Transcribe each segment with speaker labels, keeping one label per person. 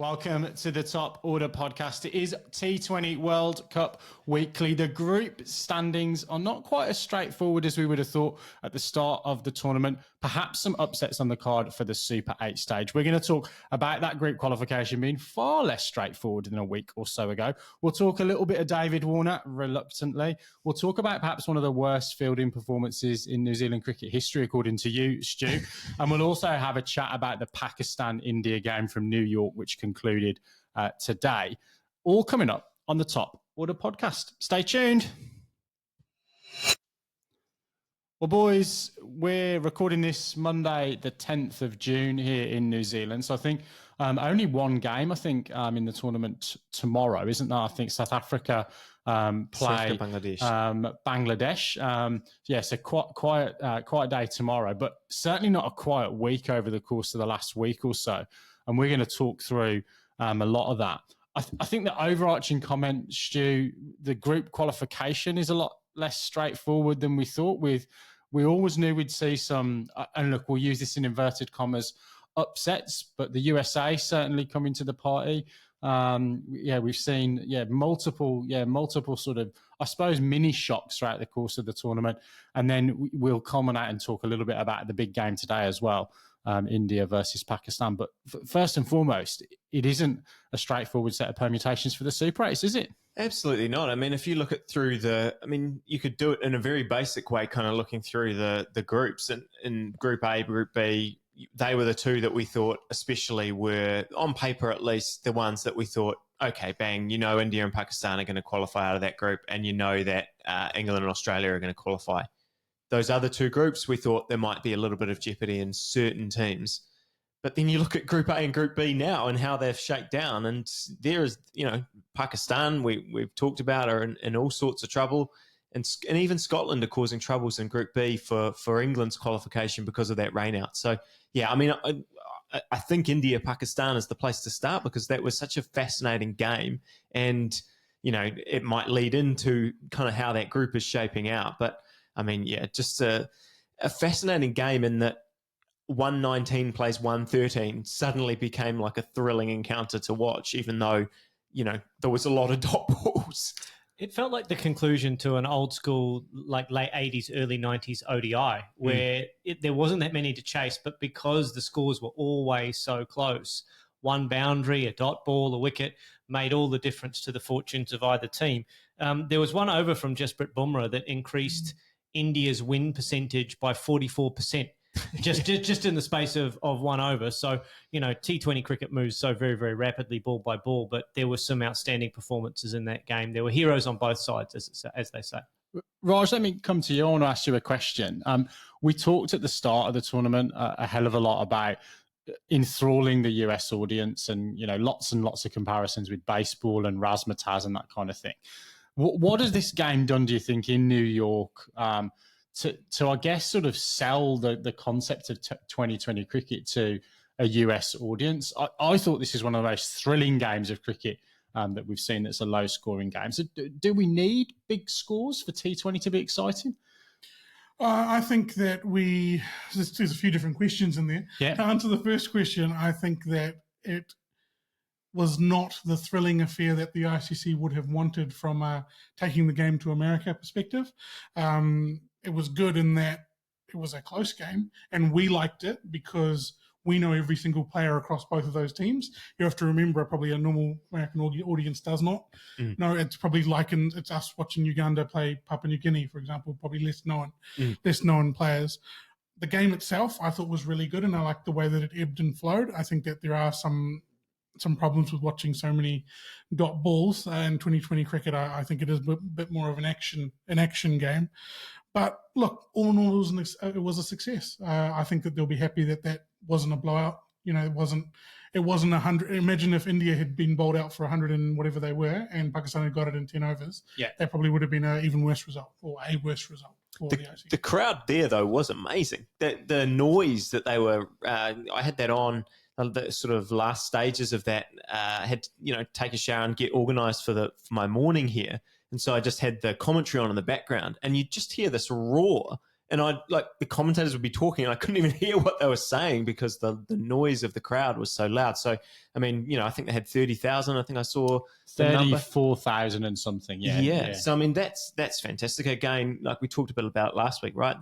Speaker 1: Welcome to the Top Order podcast. It is T20 World Cup weekly. The group standings are not quite as straightforward as we would have thought at the start of the tournament. Perhaps some upsets on the card for the Super 8 stage. We're going to talk about that group qualification being far less straightforward than a week or so ago. We'll talk a little bit of David Warner, reluctantly. We'll talk about perhaps one of the worst fielding performances in New Zealand cricket history, according to you, Stu. And we'll also have a chat about the Pakistan-India game from New York, which concluded today. All coming up on the Top Order podcast. Stay tuned. Well, boys, we're recording this Monday, the 10th of June here in New Zealand. So I think only one game, in the tournament tomorrow, isn't there? I think South Africa play Bangladesh. So quiet day tomorrow, but certainly not a quiet week over the course of the last week or so. And we're going to talk through a lot of that. I think the overarching comment, Stu, the group qualification is a lot less straightforward than we thought. We always knew we'd see some, and look, we'll use this in inverted commas, upsets, but the USA certainly coming to the party. We've seen multiple sort of, I suppose, mini shocks throughout the course of the tournament. And then we'll culminate and talk a little bit about the big game today as well. India versus Pakistan. But first and foremost, it isn't a straightforward set of permutations for the Super 8s, is it?
Speaker 2: Absolutely not. I mean, if you look at through you could do it in a very basic way, kind of looking through the groups. And in Group A, Group B, they were the two that we thought especially were, on paper at least, the ones that we thought, okay, bang, India and Pakistan are going to qualify out of that group, and that England and Australia are going to qualify. Those other two groups, we thought there might be a little bit of jeopardy in certain teams. But then you look at Group A and Group B now and how they've shaken down. And there is, Pakistan, we've talked about, are in all sorts of trouble. And even Scotland are causing troubles in Group B for England's qualification because of that rain out. So, I think India-Pakistan is the place to start because that was such a fascinating game. And, it might lead into kind of how that group is shaping out. But, just a fascinating game in that 119 plays 113 suddenly became like a thrilling encounter to watch, even though, there was a lot of dot balls.
Speaker 3: It felt like the conclusion to an old school, like late 80s, early 90s ODI, where there wasn't that many to chase, but because the scores were always so close, one boundary, a dot ball, a wicket made all the difference to the fortunes of either team. There was one over from Jasprit Bumrah that increased India's win percentage by 44%, just in the space of one over. So, T20 cricket moves so very, very rapidly, ball by ball, but there were some outstanding performances in that game. There were heroes on both sides, as they say.
Speaker 1: Raj, let me come to you. I want to ask you a question. We talked at the start of the tournament a hell of a lot about enthralling the US audience and, lots and lots of comparisons with baseball and razzmatazz and that kind of thing. What has this game done, do you think, in New York to I guess, sort of sell the concept of 2020 cricket to a US audience? I thought this is one of the most thrilling games of cricket that we've seen that's a low-scoring game. So do we need big scores for T20 to be exciting?
Speaker 4: I think that there's a few different questions in there.
Speaker 1: Yeah.
Speaker 4: To answer the first question, I think that it was not the thrilling affair that the ICC would have wanted from taking the game to America perspective. It was good in that it was a close game, and we liked it because we know every single player across both of those teams. You have to remember, probably a normal American audience does not. No, it's probably it's us watching Uganda play Papua New Guinea, for example, probably less known players. The game itself, I thought, was really good, and I liked the way that it ebbed and flowed. I think that there are some problems with watching so many dot balls in 2020 cricket. I think it is a bit more of an action game. But look, all in all, it was a success. I think that they'll be happy that wasn't a blowout. It wasn't 100. Imagine if India had been bowled out for 100 and whatever they were, and Pakistan had got it in 10 overs.
Speaker 3: Yeah,
Speaker 4: that probably would have been an even worse result, or a worse result.
Speaker 2: The crowd there, though, was amazing. The noise that they were. I had that on the sort of last stages of that. I had to take a shower and get organised for my morning here. And so I just had the commentary on in the background, and you just hear this roar and the commentators would be talking, and I couldn't even hear what they were saying because the noise of the crowd was so loud. So, I mean, I think they had 30,000. I think I saw
Speaker 1: 34,000 and something. Yeah.
Speaker 2: So, I mean, that's fantastic. Again, like we talked a bit about last week, right?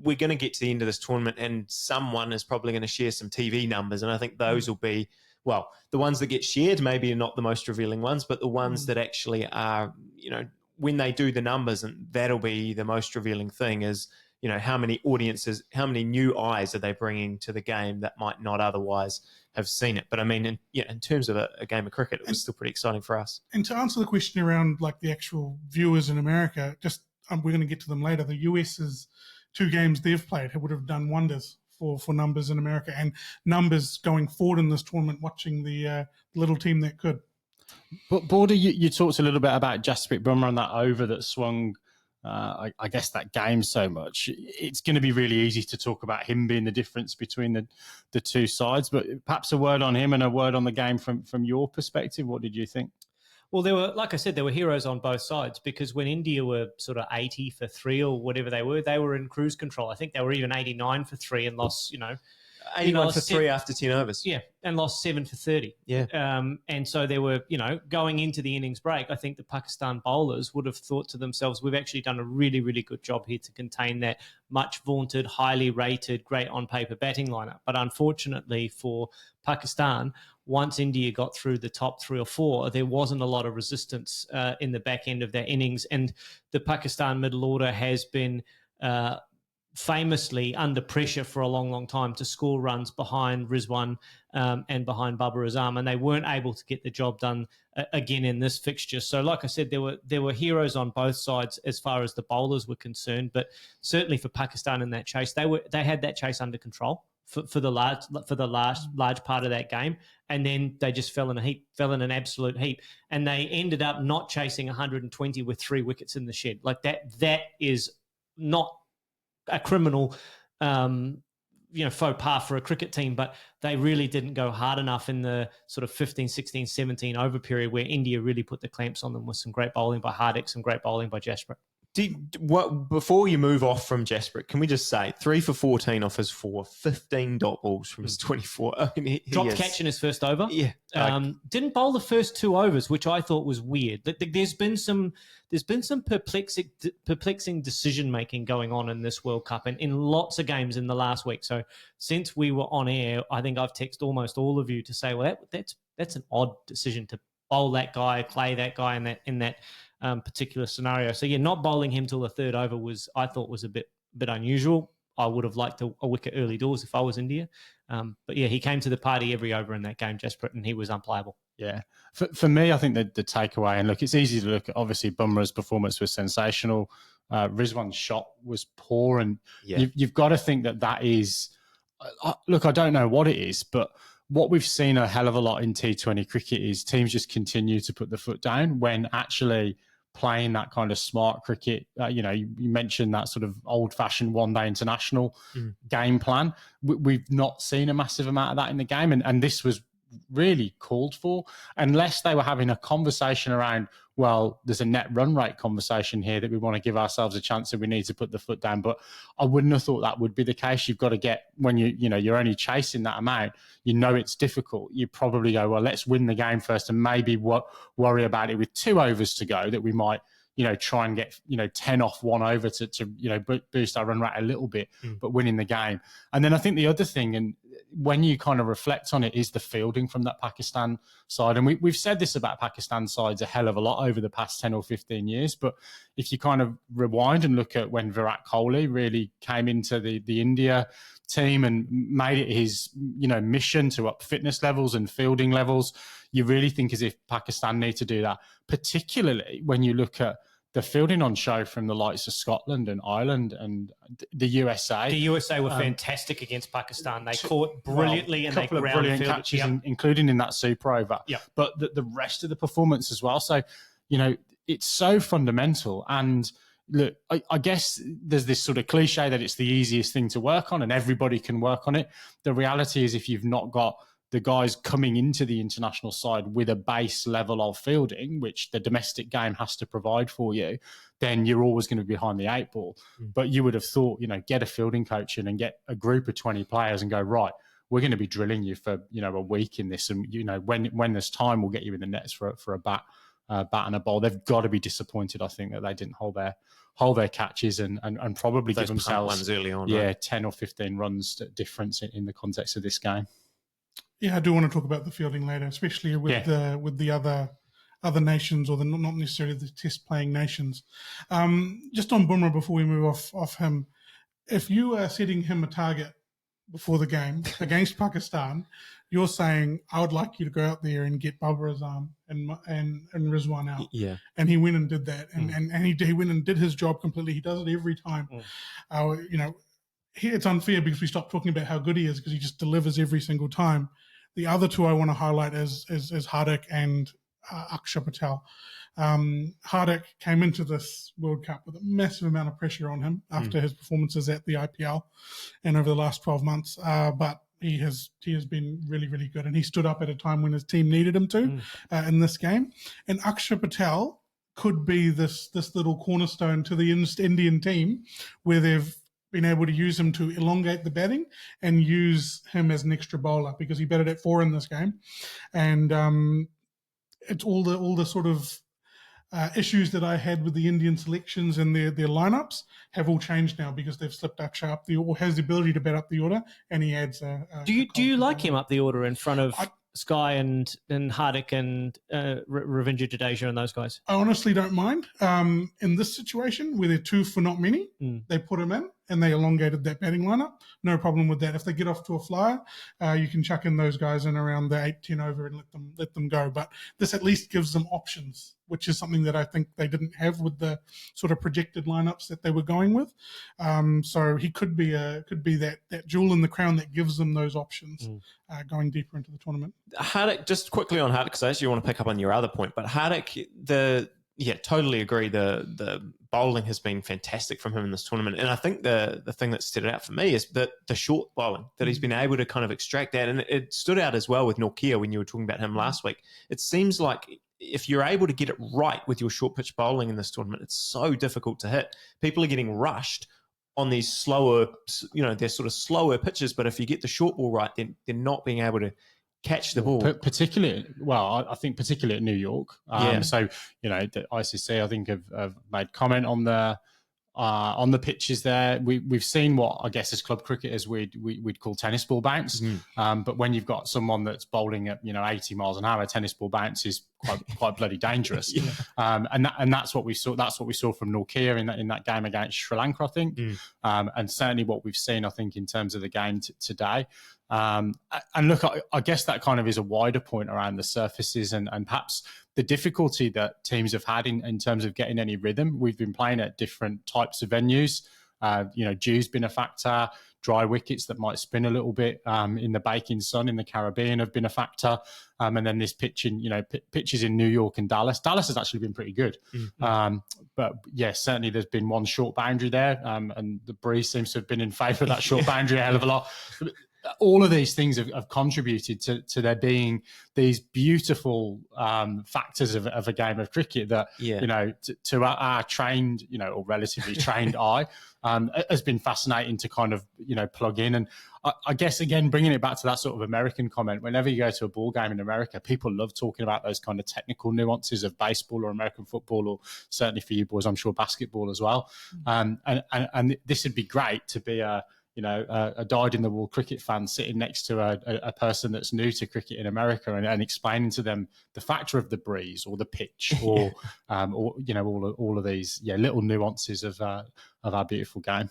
Speaker 2: We're going to get to the end of this tournament, and someone is probably going to share some TV numbers, and I think those will be, well, the ones that get shared maybe are not the most revealing ones, but the ones that actually are, when they do the numbers, and that'll be the most revealing thing is, how many audiences, how many new eyes are they bringing to the game that might not otherwise have seen it. But I mean, in terms of a game of cricket, it was still pretty exciting for us.
Speaker 4: And to answer the question around like the actual viewers in America, just we're going to get to them later. The US's 2 games they've played would have done wonders for numbers in America, and numbers going forward in this tournament, watching the little team that could.
Speaker 1: But Baldy, you talked a little bit about Jasprit Bumrah and that over that swung, I guess, that game so much. It's going to be really easy to talk about him being the difference between the two sides, but perhaps a word on him and a word on the game from your perspective. What did you think?
Speaker 3: Well, like I said, there were heroes on both sides, because when India were sort of 80 for 3 or whatever they were in cruise control. I think they were even 89 for 3 and lost,
Speaker 2: 81 for 3 after 10 overs.
Speaker 3: Yeah, and lost 7 for 30.
Speaker 2: Yeah.
Speaker 3: And so they were, going into the innings break, I think the Pakistan bowlers would have thought to themselves, we've actually done a really, really good job here to contain that much vaunted, highly rated, great on-paper batting lineup. But unfortunately for Pakistan, once India got through the top 3 or 4, there wasn't a lot of resistance in the back end of their innings. And the Pakistan middle order has been famously under pressure for a long, long time to score runs behind Rizwan and behind Babar Azam, and they weren't able to get the job done again in this fixture. So, like I said, there were heroes on both sides as far as the bowlers were concerned, but certainly for Pakistan in that chase, they had that chase under control for the large part of that game, and then they just fell in an absolute heap, and they ended up not chasing 120 with 3 wickets in the shed. Like that is not a criminal faux pas for a cricket team, but they really didn't go hard enough in the sort of 15, 16, 17 over period where India really put the clamps on them with some great bowling by Hardik, some great bowling by Jasprit.
Speaker 2: Before you move off from Jasprit, can we just say 3 for 14 off his 4, 15 dot balls from his 24. I mean,
Speaker 3: dropped catch in his first over.
Speaker 2: Yeah,
Speaker 3: didn't bowl the first 2 overs, which I thought was weird. There's been some perplexing decision making going on in this World Cup and in lots of games in the last week. So since we were on air, I think I've texted almost all of you to say, well, that's an odd decision to bowl that guy, play that guy in that particular scenario. So yeah, not bowling him till the 3rd over I thought was a bit unusual. I would have liked a wicket early doors if I was India. But yeah, he came to the party every over in that game, Jasprit, and he was unplayable.
Speaker 1: Yeah. For me, I think the takeaway, and look, it's easy to look at, obviously Bumrah's performance was sensational. Rizwan's shot was poor, and you've got to think that is, look, I don't know what it is, but what we've seen a hell of a lot in T20 cricket is teams just continue to put the foot down when actually playing that kind of smart cricket. You mentioned that sort of old-fashioned one-day international game plan. We've not seen a massive amount of that in the game, and this was really called for, unless they were having a conversation around, well, there's a net run rate conversation here that we want to give ourselves a chance and we need to put the foot down. But I wouldn't have thought that would be the case. You've got to get, when you're only chasing that amount, it's difficult. You probably go, well, let's win the game first and maybe worry about it with 2 overs to go, that we might try and get 10 off 1 over to boost our run rate a little bit, but winning the game. And then I think the other thing, and when you kind of reflect on it, is the fielding from that Pakistan side. And we've said this about Pakistan sides a hell of a lot over the past 10 or 15 years. But if you kind of rewind and look at when Virat Kohli really came into the India team and made it his mission to up fitness levels and fielding levels, you really think as if Pakistan need to do that, particularly when you look at the fielding on show from the likes of Scotland and Ireland and the USA.
Speaker 3: The USA were fantastic against Pakistan. They caught brilliantly and they ground
Speaker 1: brilliant catches, including in that super over.
Speaker 3: Yep.
Speaker 1: But the rest of the performance as well. So, it's so fundamental. And look, I guess there's this sort of cliche that it's the easiest thing to work on and everybody can work on it. The reality is, if you've not got the guys coming into the international side with a base level of fielding, which the domestic game has to provide for you, then you're always going to be behind the 8 ball. But you would have thought, get a fielding coach in and get a group of 20 players and go, right, we're going to be drilling you for, a week in this. And, when there's time, we'll get you in the nets for a bat and a bowl. They've got to be disappointed, I think, that they didn't hold their catches and probably
Speaker 2: those
Speaker 1: give themselves
Speaker 2: ones early on,
Speaker 1: 10 or 15 runs difference in the context of this game.
Speaker 4: Yeah, I do want to talk about the fielding later, especially with the other nations, or the not necessarily the test playing nations. Just on Bumrah before we move off him, if you are setting him a target before the game against Pakistan, you're saying, I would like you to go out there and get Babar Azam and Rizwan out.
Speaker 2: Yeah.
Speaker 4: And he went and did that. And he went and did his job completely. He does it every time. It's unfair because we stop talking about how good he is because he just delivers every single time. The other two I want to highlight is Hardik and Axar Patel. Hardik came into this World Cup with a massive amount of pressure on him after his performances at the IPL and over the last 12 months. But he has been really, really good. And he stood up at a time when his team needed him to in this game. And Axar Patel could be this little cornerstone to the Indian team where they've been able to use him to elongate the batting and use him as an extra bowler because he batted at 4 in this game. And it's all the sort of issues that I had with the Indian selections and their lineups have all changed now because they've slipped Axar up or has the ability to bat up the order, and he adds a
Speaker 3: Do you like him up the order in front of Sky and Hardik and Ravindra Jadeja and those guys?
Speaker 4: I honestly don't mind. In this situation where they're 2 for not many, they put him in and they elongated that batting lineup. No problem with that. If they get off to a flyer, you can chuck in those guys in around the 8-10 over and let them go. But this at least gives them options, which is something that I think they didn't have with the sort of projected lineups that they were going with. So he could be that jewel in the crown that gives them those options going deeper into the tournament.
Speaker 2: Hardik, just quickly on Hardik, because I actually want to pick up on your other point, but Hardik, totally agree. The bowling has been fantastic from him in this tournament. And I think the thing that stood out for me is the short bowling, that he's been able to kind of extract that. And it stood out as well with Nortje when you were talking about him last week. It seems like if you're able to get it right with your short pitch bowling in this tournament, it's so difficult to hit. People are getting rushed on these slower, they're sort of slower pitches. But if you get the short ball right, then they're not being able to catch the ball.
Speaker 1: Particularly at New York. So, the ICC, I think, have made comment on the pitches there. We've seen what I guess as club cricketers we'd call tennis ball bounce. But when you've got someone that's bowling at 80 miles an hour, tennis ball bounce is quite bloody dangerous. And that's what we saw. That's what we saw from Nortje in that game against Sri Lanka, I think. And certainly what we've seen, I think, in terms of the game today. And look, I guess that kind of is a wider point around the surfaces and perhaps the difficulty that teams have had in terms of getting any rhythm. We've been playing at different types of venues. Dew's been a factor. Dry wickets that might spin a little bit in the baking sun in the Caribbean have been a factor. And then this pitches in New York and Dallas. Dallas has actually been pretty good. But yeah, certainly there's been one short boundary there. And the breeze seems to have been in favour of that short boundary a hell of a lot. All of these things have contributed to there being these beautiful factors of a game of cricket that, to our trained, or relatively trained eye, has been fascinating to kind of, plug in. And I guess, again, bringing it back to that sort of American comment, whenever you go to a ball game in America, people love talking about those kind of technical nuances of baseball or American football, or certainly for you boys, I'm sure basketball as well. And this would be great to be a dyed-in-the-wool cricket fan sitting next to a person that's new to cricket in America and explaining to them the factor of the breeze or the pitch or all of these little nuances of our beautiful game.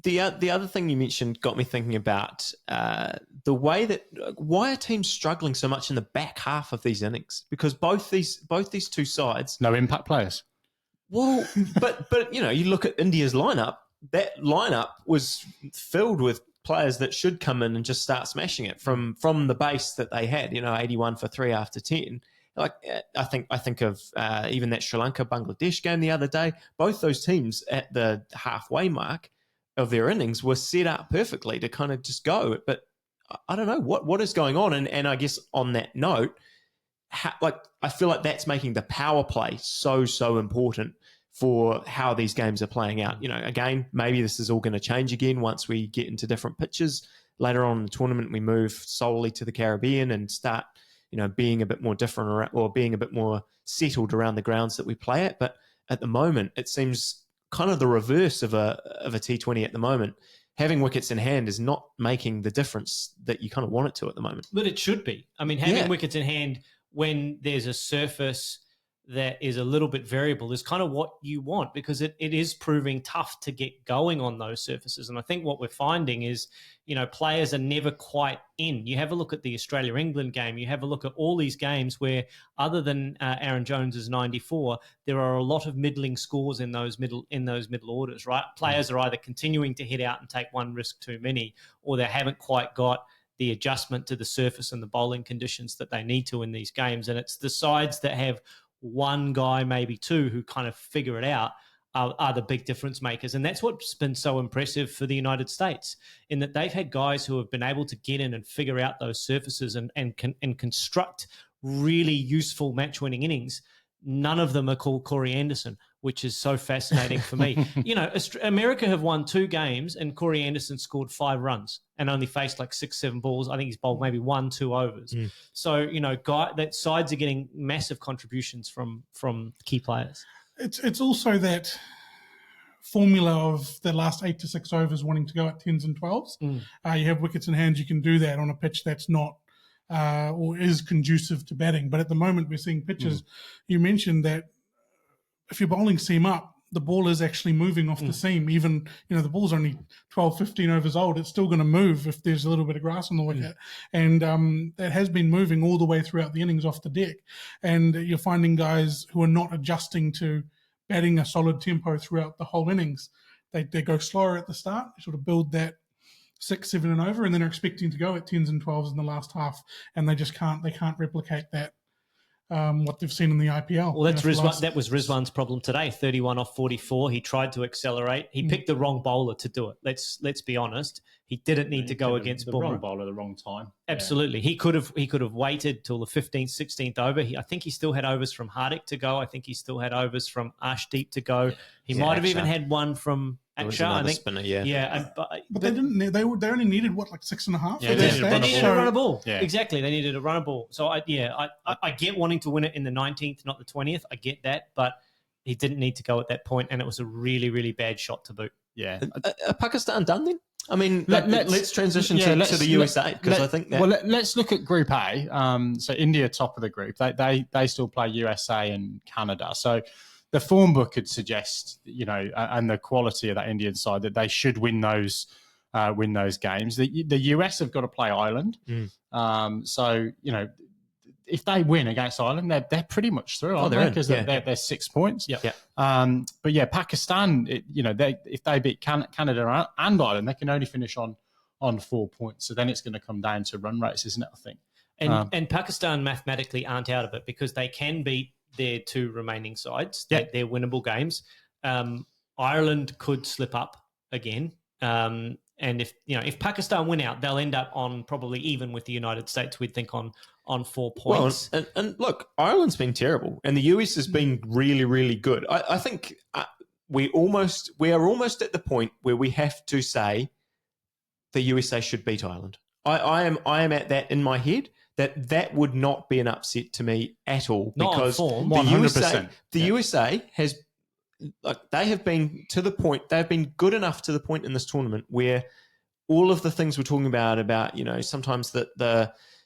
Speaker 2: The other thing you mentioned got me thinking about the way that why are teams struggling so much in the back half of these innings? Because both these two sides,
Speaker 1: no impact players.
Speaker 2: Well, but you look at India's lineup. That lineup was filled with players that should come in and just start smashing it from the base that they had. 81 for 3 after 10. Like I think of even that Sri Lanka Bangladesh game the other day. Both those teams at the halfway mark of their innings were set up perfectly to kind of just go. But I don't know what is going on. And I guess on that note, I feel like that's making the power play so important for how these games are playing out. Again, maybe this is all going to change again once we get into different pitches. Later on in the tournament, we move solely to the Caribbean and start, being a bit more different or being a bit more settled around the grounds that we play at. But at the moment, it seems kind of the reverse of a T20 at the moment. Having wickets in hand is not making the difference that you kind of want it to at the moment.
Speaker 3: But it should be. I mean, having wickets in hand when there's a surface that is a little bit variable is kind of what you want, because it is proving tough to get going on those surfaces. And I think what we're finding is, players are never quite in. You have a look at the Australia-England game. You have a look at all these games where, other than Aaron Jones's 94, there are a lot of middling scores in those middle orders, right? Players are either continuing to hit out and take one risk too many, or they haven't quite got the adjustment to the surface and the bowling conditions that they need to in these games. And it's the sides that have one guy, maybe two, who kind of figure it out are the big difference makers. And that's what's been so impressive for the United States, in that they've had guys who have been able to get in and figure out those surfaces and construct really useful match-winning innings. None of them are called Corey Anderson, which is so fascinating for me. America have won 2 games and Corey Anderson scored 5 runs and only faced like 6-7 balls. I think he's bowled maybe 1-2 overs. So, that sides are getting massive contributions from key players.
Speaker 4: It's also that formula of the last 8 to 6 overs wanting to go at 10s and 12s. You have wickets in hand. You can do that on a pitch that's not or is conducive to batting. But at the moment, we're seeing pitches. You mentioned that if you're bowling seam up, the ball is actually moving off the seam. Even, the ball's only 12, 15 overs old. It's still going to move if there's a little bit of grass on the wicket. And that has been moving all the way throughout the innings off the deck. And you're finding guys who are not adjusting to batting a solid tempo throughout the whole innings. They go slower at the start, sort of build that 6, 7 and over, and then are expecting to go at 10s and 12s in the last half. And they just can't replicate that. What they've seen in the IPL.
Speaker 3: Well, that was Rizwan's problem today. 31 off 44. He tried to accelerate. He picked the wrong bowler to do it. Let's be honest. He didn't need to go against
Speaker 1: the
Speaker 3: Bumrah.
Speaker 1: wrong bowler at the wrong time.
Speaker 3: Absolutely. He could have waited till the 15th, 16th over. I think he still had overs from Hardik to go. I think he still had overs from Ashdeep to go. He might have even had one from Axar, I think.
Speaker 2: Spinner,
Speaker 4: but they didn't. They only needed like 6.5.
Speaker 3: They needed to run a ball. Yeah. Exactly. They needed to run a ball. So I get wanting to win it in the 19th, not the 20th. I get that, but he didn't need to go at that point, and it was a really, really bad shot to boot.
Speaker 2: Yeah. Are Pakistan done then? I mean, let's transition to the USA, because I think that...
Speaker 1: Well, let's look at Group A. So India, top of the group. They still play USA and Canada. So the form book could suggest, and the quality of that Indian side, that they should win those games. The US have got to play Ireland. So, if they win against Ireland, they're pretty much through, aren't they? Because they're 6 points. But Pakistan, if they beat Canada and Ireland, they can only finish on 4 points. So then it's going to come down to run rates, isn't it? I think.
Speaker 3: And Pakistan mathematically aren't out of it, because they can beat their 2 remaining sides. They're winnable games. Ireland could slip up again. And if Pakistan win out, they'll end up on probably even with the United States, we'd think, on 4 points.
Speaker 2: Well, and look, Ireland's been terrible, and the US has been really, really good. I think we are almost at the point where we have to say the USA should beat Ireland. I am at that in my head. That would not be an upset to me at all, because the USA has, they have been to the point, they've been good enough to the point in this tournament where all of the things we're talking about sometimes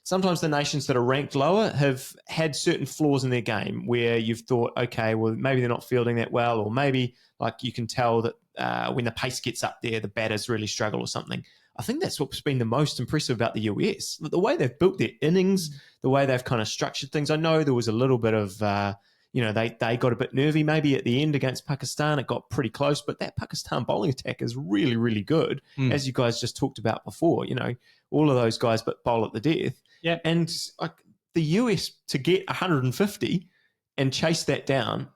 Speaker 2: sometimes the nations that are ranked lower have had certain flaws in their game where you've thought, okay, well, maybe they're not fielding that well, or maybe you can tell that when the pace gets up there, the batters really struggle or something. I think that's what's been the most impressive about the US. The way they've built their innings, the way they've kind of structured things. I know there was a little bit of, they got a bit nervy maybe at the end against Pakistan. It got pretty close, but that Pakistan bowling attack is really, really good, as you guys just talked about before. All of those guys but bowl at the death.
Speaker 3: Yeah.
Speaker 2: And the US, to get 150 and chase that down,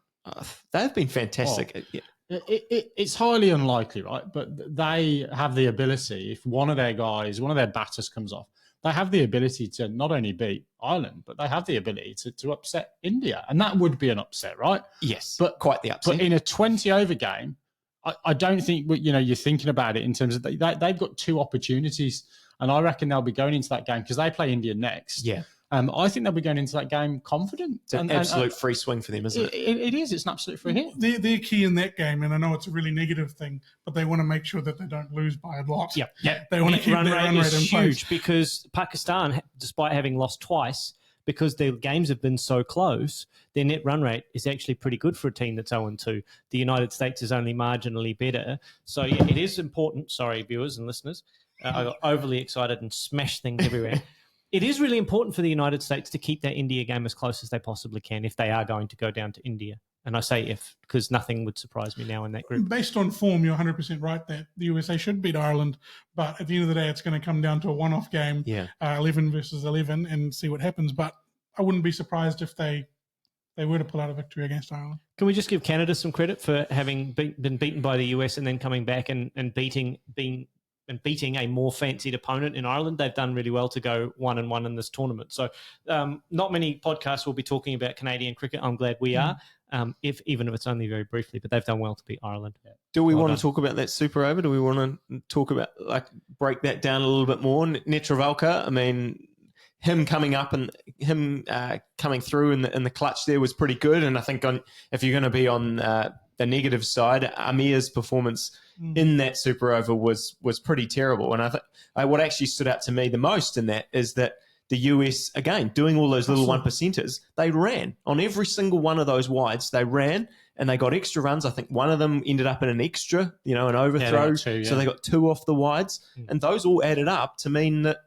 Speaker 2: they've been fantastic.
Speaker 1: It's highly unlikely, right? But they have the ability, if one of their batters comes off, they have the ability to not only beat Ireland, but they have the ability to upset India. And that would be an upset, right?
Speaker 2: Yes,
Speaker 1: but
Speaker 2: quite the upset.
Speaker 1: But in a 20-over game, I don't think, you're thinking about it in terms of they've got 2 opportunities. And I reckon they'll be going into that game because they play India next.
Speaker 2: Yeah.
Speaker 1: I think they'll be going into that game confident.
Speaker 2: It's an absolute free swing for them, isn't it?
Speaker 1: It is. It's an absolute free hit.
Speaker 4: They're key in that game, and I know it's a really negative thing, but they want to make sure that they don't lose by a lot.
Speaker 3: Yep.
Speaker 4: They want to keep their run rate in
Speaker 3: huge
Speaker 4: place.
Speaker 3: because Pakistan, despite having lost twice, because their games have been so close, their net run rate is actually pretty good for a team that's 0-2. The United States is only marginally better. So, yeah, it is important. Sorry, viewers and listeners. I got overly excited and smashed things everywhere. It is really important for the United States to keep that India game as close as they possibly can if they are going to go down to India. And I say if, because nothing would surprise me now in that group.
Speaker 4: Based on form, you're 100% right that the USA should beat Ireland, but at the end of the day, it's going to come down to a one-off game, 11 versus 11, and see what happens. But I wouldn't be surprised if they were to pull out a victory against Ireland.
Speaker 3: Can we just give Canada some credit for having been beaten by the US and then coming back and beating a more fancied opponent in Ireland? They've done really well to go 1-1 in this tournament. So not many podcasts will be talking about Canadian cricket. I'm glad we are, even if it's only very briefly, but they've done well to beat Ireland.
Speaker 2: Do we want to talk about that super over? Do we want to talk about, break that down a little bit more? Netravalkar, I mean, him coming up and him coming through in the clutch there was pretty good. And I think if you're going to be on the negative side, Amir's performance in that super over was pretty terrible. And I think what actually stood out to me the most in that is that the US, again, doing all those little 1%ers, they ran on every single one of those wides. They ran and they got extra runs. I think one of them ended up in an extra, an overthrow. So they got 2 off the wides. And those all added up to mean that,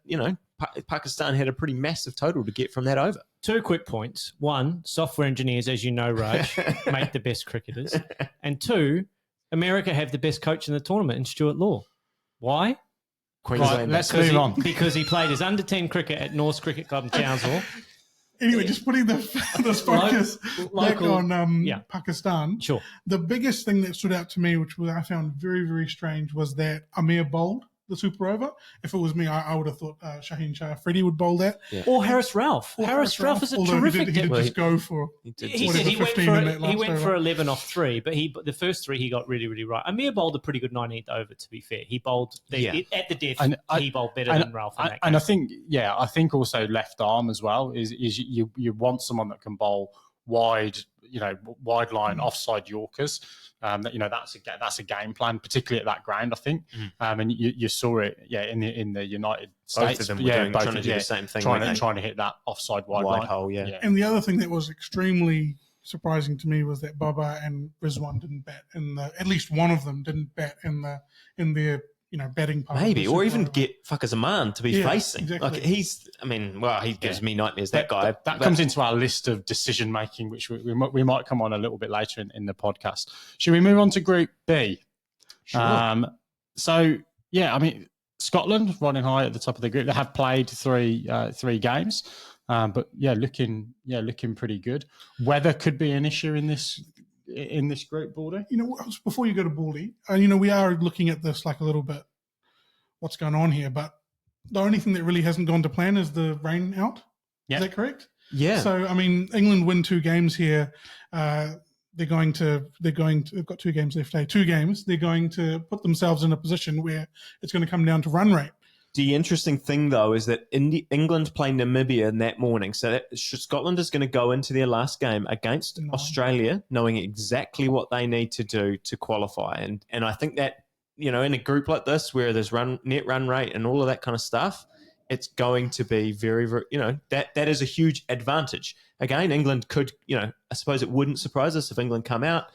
Speaker 2: Pakistan had a pretty massive total to get from that over.
Speaker 3: 2 quick points. 1, software engineers, as you know, Raj, make the best cricketers. And 2, America have the best coach in the tournament in Stuart Law. Why?
Speaker 2: Queensland.
Speaker 1: Let's move on.
Speaker 3: Because he played his under-10 cricket at North's Cricket Club in Townsville.
Speaker 4: Anyway, just putting the focus back on Pakistan.
Speaker 3: Sure.
Speaker 4: The biggest thing that stood out to me, which I found very, very strange, was that Amir bowled the super over. If it was me, I would have thought Shaheen Shah Afreedi would bowl that.
Speaker 3: Yeah. Or Harris Ralph. Harris Ralph is a terrific
Speaker 4: he did just go for
Speaker 3: he went for 11 off 3, but the first 3 he got really, really right. Amir bowled a pretty good 19th over, to be fair. He bowled at the death. He bowled better than Ralph in that
Speaker 1: and
Speaker 3: game.
Speaker 1: I think also left arm as well is you want someone that can bowl wide line offside Yorkers. That's a game plan, particularly at that ground, I think. And you saw it, in the United States.
Speaker 2: Both of them were trying to do the same thing.
Speaker 1: Trying to hit that offside wide line.
Speaker 2: hole,
Speaker 4: And the other thing that was extremely surprising to me was that Baba and Rizwan didn't bat at least one of them didn't bat in their batting part.
Speaker 2: Maybe, or even get Fakhar Zaman to be facing.
Speaker 4: Exactly.
Speaker 2: He gives me nightmares, that guy.
Speaker 1: That comes into our list of decision-making, which we might come on a little bit later in the podcast. Should we move on to Group B?
Speaker 2: Sure.
Speaker 1: Scotland running high at the top of the group. They have played three games, but looking pretty good. Weather could be an issue in this group, Baldy.
Speaker 4: Before you go to Baldy, we are looking at this like a little bit, what's going on here, but the only thing that really hasn't gone to plan is the rain out. Yeah. Is that correct?
Speaker 2: Yeah.
Speaker 4: So, England win 2 games here. They've got 2 games left, 2 games. They're going to put themselves in a position where it's going to come down to run rate.
Speaker 2: The interesting thing, though, is that England play Namibia in that morning. So Scotland is going to go into their last game against Australia, knowing exactly what they need to do to qualify. And I think that, in a group like this where there's net run rate and all of that kind of stuff, it's going to be very, very, that is a huge advantage. Again, England could, I suppose it wouldn't surprise us if England come out,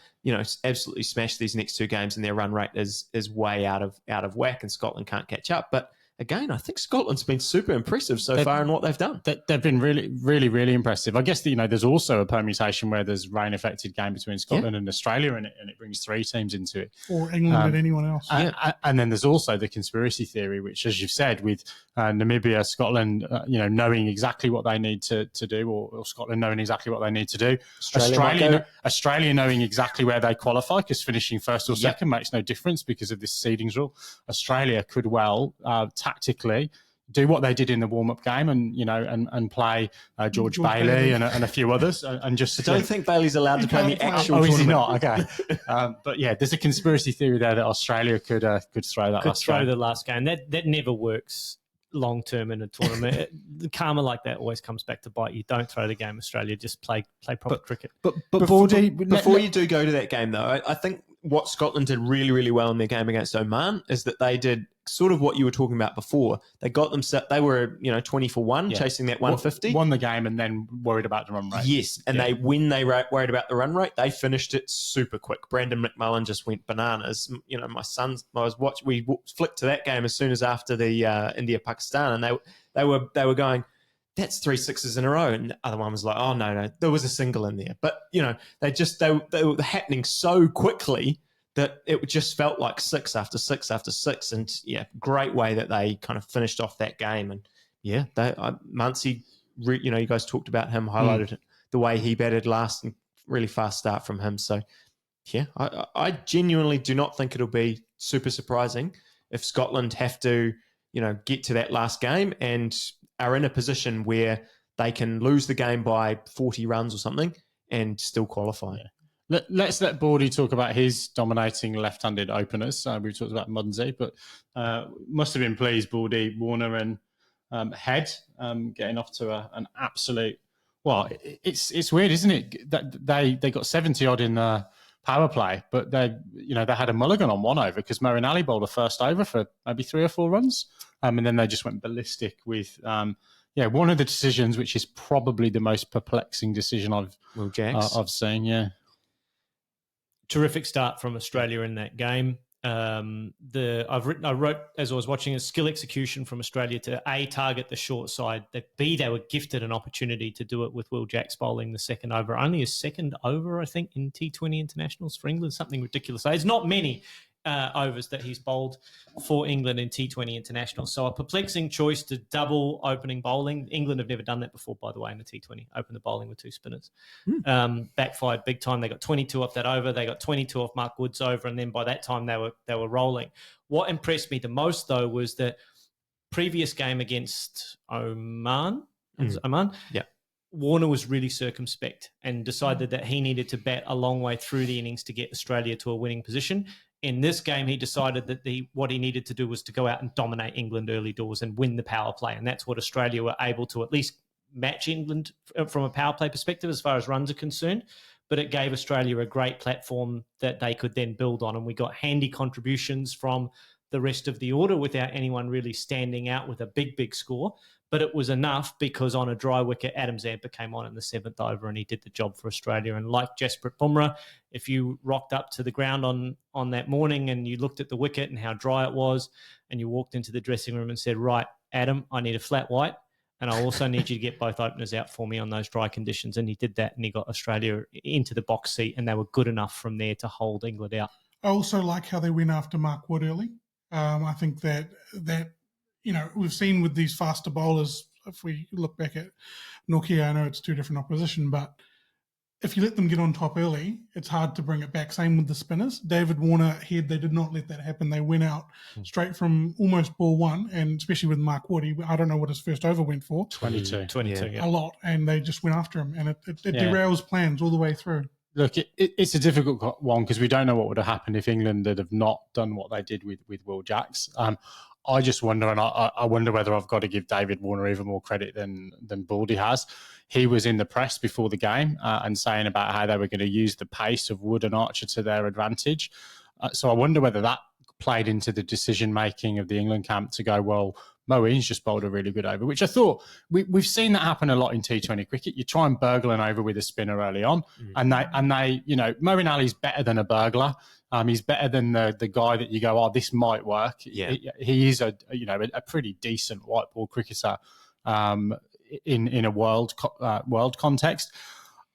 Speaker 2: absolutely smash these next 2 games and their run rate is way out of whack and Scotland can't catch up. But again, I think Scotland's been super impressive so far in what they've done.
Speaker 1: They've been really, really, really impressive. I guess there's also a permutation where there's rain-affected game between Scotland and Australia, and it brings 3 teams into it.
Speaker 4: Or England and anyone else.
Speaker 1: And then there's also the conspiracy theory, which, as you've said, with Namibia, Scotland, knowing exactly what they need to do, or Scotland knowing exactly what they need to do. Australia knowing exactly where they qualify, because finishing first or second makes no difference because of this seedings rule. Australia could tactically, do what they did in the warm-up game, and and play George Bailey and a few others, and just.
Speaker 2: I don't think Bailey's allowed to play in the actual
Speaker 1: tournament.
Speaker 2: Is
Speaker 1: he not? Okay, but yeah, there's a conspiracy theory there that Australia could throw that.
Speaker 3: The last game. That never works long term in a tournament. The karma like that always comes back to bite you. Don't throw the game, Australia. Just play proper cricket.
Speaker 2: But before you do go to that game, though, I think what Scotland did really, really well in their game against Oman is that they did sort of what you were talking about before. They got them set. They were 20 for 1, chasing that 150.
Speaker 1: Won the game and then worried about the run rate.
Speaker 2: Yes, and when they worried about the run rate, they finished it super quick. Brandon McMullen just went bananas. My sons, we flicked to that game as soon as after the India-Pakistan, and they were going, that's 3 sixes in a row. And the other one was like, oh, no, there was a single in there. But, they were happening so quickly that it just felt like 6 after 6 after 6. And, great way that they kind of finished off that game. And, Muncie, you guys talked about him, highlighted the way he batted last and really fast start from him. So, I genuinely do not think it'll be super surprising if Scotland have to, get to that last game and are in a position where they can lose the game by 40 runs or something and still qualify.
Speaker 1: Yeah. Let's let Baldy talk about his dominating left-handed openers. We've talked about Munzie, but must have been pleased, Baldy, Warner and Head getting off to an absolute... Well, it's weird, isn't it? That they got 70 odd in the power play, but they had a mulligan on one over because Moeen Ali bowled the first over for maybe 3 or 4 runs, and then they just went ballistic with one of the decisions, which is probably the most perplexing decision I've seen. Yeah,
Speaker 3: terrific start from Australia in that game. I wrote as I was watching a skill execution from Australia to A, target the short side, that B, they were gifted an opportunity to do it with Will Jacks bowling the second over. Only a second over, I think, in T20 internationals for England, something ridiculous. There's not many overs that he's bowled for England in T20 internationals. So a perplexing choice to double opening bowling. England have never done that before, by the way, in the T20. Open the bowling with 2 spinners. Backfired big time. They got 22 off that over. They got 22 off Mark Wood's over, and then by that time they were rolling. What impressed me the most, though, was the previous game against Oman. Oman? Yeah. Warner was really circumspect and decided that he needed to bat a long way through the innings to get Australia to a winning position. In this game, he decided that what he needed to do was to go out and dominate England early doors and win the power play. And that's what Australia were able to at least match England from a power play perspective as far as runs are concerned. But it gave Australia a great platform that they could then build on. And we got handy contributions from the rest of the order without anyone really standing out with a big score. But it was enough because on a dry wicket, Adam Zampa came on in the 7th over and he did the job for Australia. And like Jasprit Bumrah, if you rocked up to the ground on that morning and you looked at the wicket and how dry it was, and you walked into the dressing room and said, right, Adam, I need a flat white, and I also need you to get both openers out for me on those dry conditions. And he did that, and he got Australia into the box seat, and they were good enough from there to hold England out.
Speaker 4: I also like how they went after Mark Wood early. I think that we've seen with these faster bowlers, if we look back at Nokia, I know it's 2 different opposition, but if you let them get on top early, it's hard to bring it back. Same with the spinners. David Warner, Head, they did not let that happen. They went out straight from almost ball 1, and especially with Mark Wood, I don't know what his first over went for.
Speaker 1: 22.
Speaker 3: Yeah.
Speaker 4: A lot, and they just went after him, and it derails plans all the way through.
Speaker 1: Look, it's a difficult one because we don't know what would have happened if England had have not done what they did with Will Jacks. I just wonder, and I wonder whether I've got to give David Warner even more credit than Baldy has. He was in the press before the game and saying about how they were going to use the pace of Wood and Archer to their advantage. So I wonder whether that played into the decision-making of the England camp to go, well, Moeen's just bowled a really good over, which I thought we've seen that happen a lot in T20 cricket. You try and burgle an over with a spinner early on, and they Moeen Ali's better than a burglar. He's better than the guy that you go, oh, this might work. Yeah. He is a pretty decent white ball cricketer in a world context.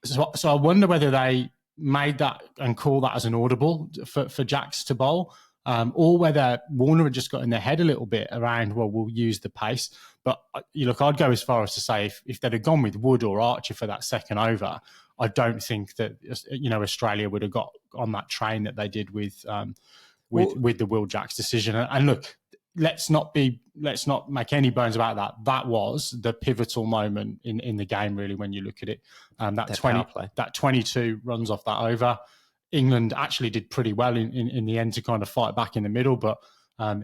Speaker 1: So I wonder whether they made that and call that as an audible for Jacks to bowl. Or whether Warner had just got in their head a little bit around, well, we'll use the pace. But I'd go as far as to say if they'd have gone with Wood or Archer for that second over, I don't think that Australia would have got on that train that they did with the Will Jacks decision. And look, let's not make any bones about that. That was the pivotal moment in the game, really, when you look at it. That 22 runs off that over. England actually did pretty well in the end to kind of fight back in the middle, but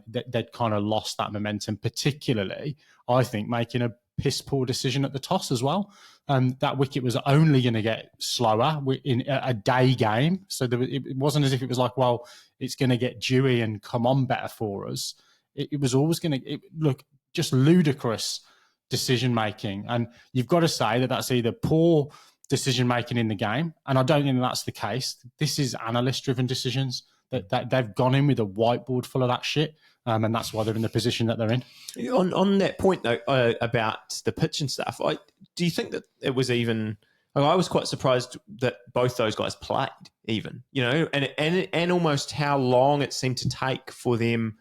Speaker 1: they'd kind of lost that momentum, particularly, I think, making a piss poor decision at the toss as well. That wicket was only going to get slower in a day game. So it wasn't as if it was like, well, it's going to get dewy and come on better for us. It was always going to look just ludicrous decision-making. And you've got to say that that's either poor decision-making in the game, and I don't think that's the case. This is analyst-driven decisions. That they've gone in with a whiteboard full of that shit, and that's why they're in the position that they're in.
Speaker 2: On that point, though, about the pitch and stuff, do you think that it was even... I was quite surprised that both those guys played even, and almost how long it seemed to take for the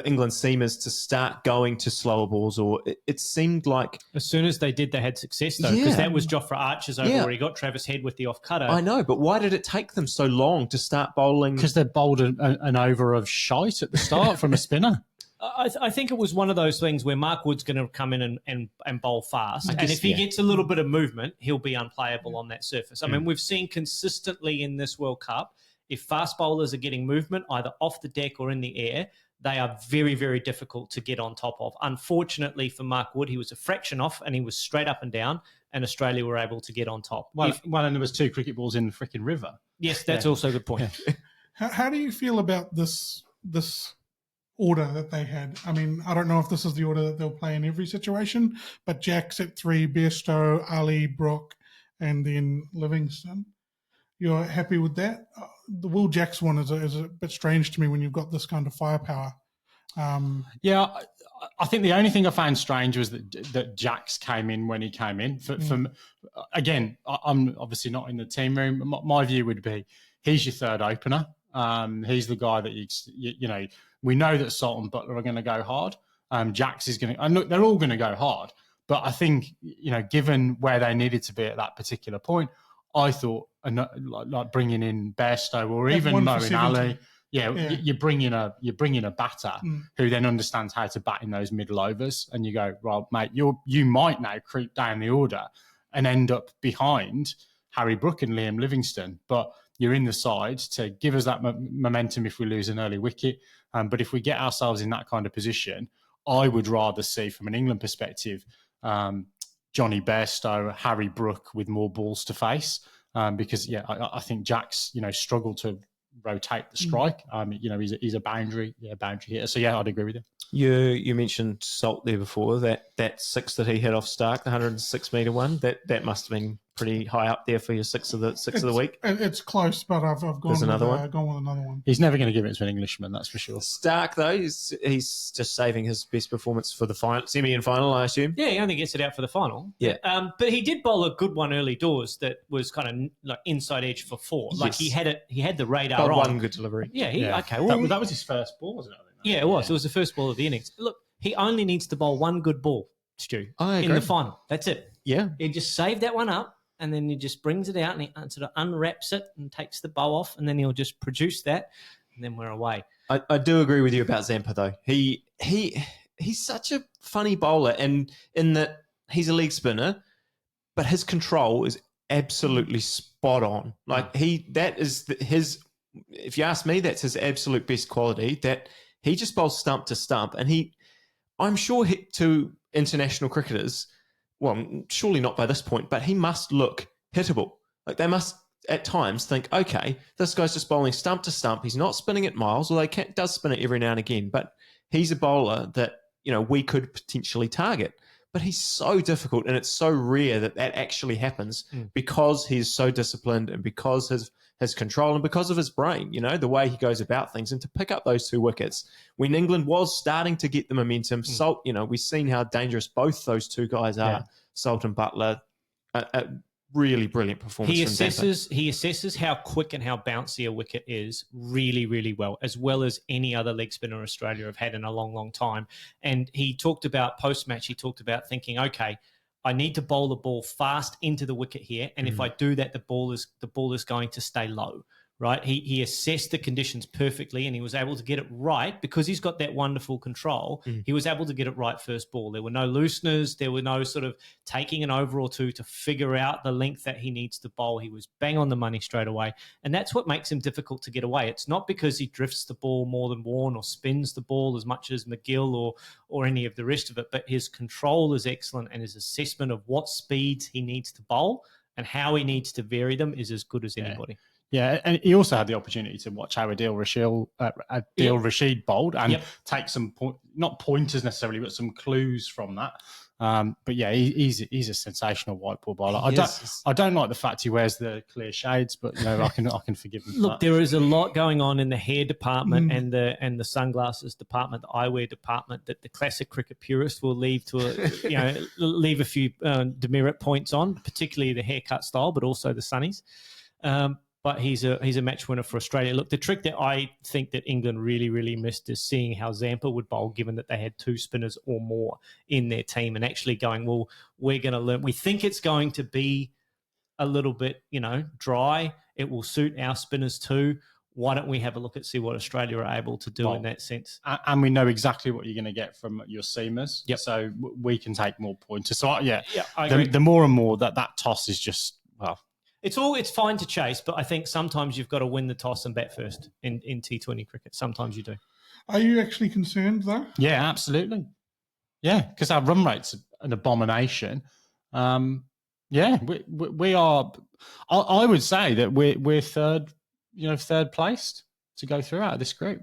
Speaker 2: England seamers to start going to slower balls, or it seemed like...
Speaker 3: As soon as they did, they had success, though, because that was Jofra Archer's over where he got Travis Head with the off-cutter.
Speaker 2: I know, but why did it take them so long to start bowling?
Speaker 1: Because they bowled an over of shite at the start from a spinner.
Speaker 3: I think it was one of those things where Mark Wood's going to come in and bowl fast. And if he gets a little bit of movement, he'll be unplayable on that surface. I mean, we've seen consistently in this World Cup, if fast bowlers are getting movement, either off the deck or in the air, they are very, very difficult to get on top of. Unfortunately for Mark Wood, he was a fraction off and he was straight up and down, and Australia were able to get on top.
Speaker 1: Well, and there was 2 cricket balls in the freaking river.
Speaker 3: Yes, that's also a good point.
Speaker 1: Yeah.
Speaker 4: How do you feel about this order that they had? I mean, I don't know if this is the order that they'll play in every situation, but Jack's at 3, Bairstow, Ali, Brook, and then Livingston. You're happy with that? The Will Jacks one is a bit strange to me when you've got this kind of firepower.
Speaker 1: Yeah, I think the only thing I found strange was that Jacks came in when he came in. Again, I'm obviously not in the team room. My view would be he's your third opener. He's the guy that we know that Salt and Butler are going to go hard. Jacks is going to, and look, they're all going to go hard. But I think, given where they needed to be at that particular point, I thought like bringing in Bairstow or even Moeen Ali, you bring in a batter who then understands how to bat in those middle overs, and you go, well, mate, you might now creep down the order and end up behind Harry Brook and Liam Livingstone, but you're in the side to give us that momentum if we lose an early wicket. But if we get ourselves in that kind of position, I would rather see, from an England perspective, Johnny Bairstow, Harry Brook with more balls to face, because I think Jack's struggled to rotate the strike. He's a boundary hitter. So I'd agree with you.
Speaker 2: You mentioned Salt there before. That 6 that he hit off Stark, the 106 metre one, that must have been pretty high up there for your six of the week.
Speaker 4: It's close, but I've gone with another one.
Speaker 1: He's never going to give it to an Englishman, that's for sure.
Speaker 2: Stark, though, he's just saving his best performance for the final, semi and final, I assume.
Speaker 3: Yeah, he only gets it out for the final.
Speaker 2: Yeah,
Speaker 3: but he did bowl a good one early doors that was kind of like inside edge for 4. Like he had the radar on.
Speaker 2: One good delivery.
Speaker 3: Yeah, okay. Well,
Speaker 1: that was his first ball, wasn't it?
Speaker 3: Yeah, it was. It was the first ball of the innings. Look, he only needs to bowl one good ball, Stu, in the final. That's it.
Speaker 2: Yeah.
Speaker 3: He just saved that one up, and then he just brings it out and he sort of unwraps it and takes the bow off, and then he'll just produce that, and then we're away.
Speaker 2: I do agree with you about Zampa, though. He's such a funny bowler, and in that he's a leg spinner, but his control is absolutely spot on. Like his. If you ask me, that's his absolute best quality. That he just bowls stump to stump, and I'm sure to international cricketers, well, surely not by this point, but he must look hittable. Like they must at times think, okay, this guy's just bowling stump to stump. He's not spinning it miles, although he does spin it every now and again. But he's a bowler that we could potentially target. But he's so difficult, and it's so rare that actually happens because he's so disciplined and because his control and because of his brain, the way he goes about things, and to pick up those 2 wickets when England was starting to get the momentum. Salt, we've seen how dangerous both those 2 guys are. Salt and Butler, a really brilliant performance. He
Speaker 3: assesses how quick and how bouncy a wicket is really, really well as any other leg spinner Australia have had in a long, long time. And he talked about post-match, he talked about thinking, okay, I need to bowl the ball fast into the wicket here, and if I do that, the ball is going to stay low, right? He assessed the conditions perfectly, and he was able to get it right because he's got that wonderful control. He was able to get it right first ball. There were no looseners. There were no sort of taking an over or two to figure out the length that he needs to bowl. He was bang on the money straight away, and that's what makes him difficult to get away. It's not because he drifts the ball more than Warne or spins the ball as much as McGill or any of the rest of it, but his control is excellent, and his assessment of what speeds he needs to bowl and how he needs to vary them is as good as anybody.
Speaker 1: Yeah, and he also had the opportunity to watch how Adil Rashid bowled and take some not pointers necessarily, but some clues from that. But yeah, he's a sensational white ball bowler. I don't like the fact he wears the clear shades, but I can forgive him.
Speaker 3: Look, there is a lot going on in the hair department and the sunglasses department, the eyewear department that the classic cricket purist will leave a few demerit points on, particularly the haircut style, but also the sunnies. But he's a match winner for Australia. Look, the trick that I think that England really, really missed is seeing how Zampa would bowl, given that they had 2 spinners or more in their team, and actually going, well, we're going to learn. We think it's going to be a little bit, dry. It will suit our spinners too. Why don't we have a look at see what Australia are able to do in that sense? And
Speaker 1: we know exactly what you're going to get from your seamers.
Speaker 3: Yep.
Speaker 1: So we can take more pointers. So
Speaker 3: I agree.
Speaker 1: The more and more that toss is just,
Speaker 3: it's fine to chase, but I think sometimes you've got to win the toss and bat first in T20 cricket. Sometimes you do.
Speaker 4: Are you actually concerned though?
Speaker 1: Yeah, absolutely. Yeah, because our run rate's an abomination. We are. I would say that we're third placed to go through out of this group.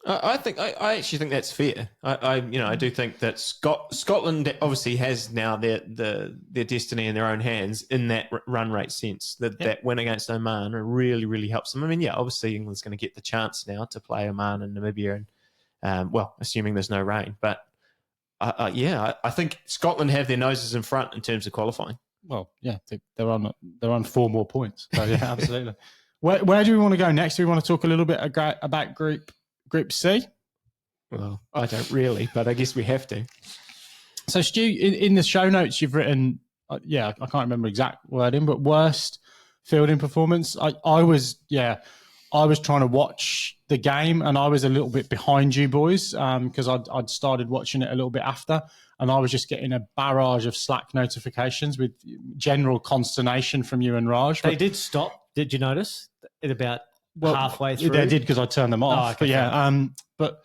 Speaker 2: I actually think that's fair. I do think that Scotland obviously has now their destiny in their own hands in that run rate sense. That win against Oman really, really helps them. I mean, obviously England's going to get the chance now to play Oman and Namibia, and assuming there's no rain. But I think Scotland have their noses in front in terms of qualifying.
Speaker 1: Well, yeah, they're on 4 more points. So yeah, absolutely. Where do we want to go next? Do we want to talk a little bit about Group C?
Speaker 2: Well, I don't really, but I guess we have to.
Speaker 1: So, Stu, in the show notes you've written, I can't remember exact wording, but worst fielding performance. I was trying to watch the game, and I was a little bit behind you boys because I'd started watching it a little bit after, and I was just getting a barrage of Slack notifications with general consternation from you and Raj.
Speaker 3: They did stop. Did you notice at about halfway through?
Speaker 1: They did because I turned them off.
Speaker 3: Oh, okay.
Speaker 1: But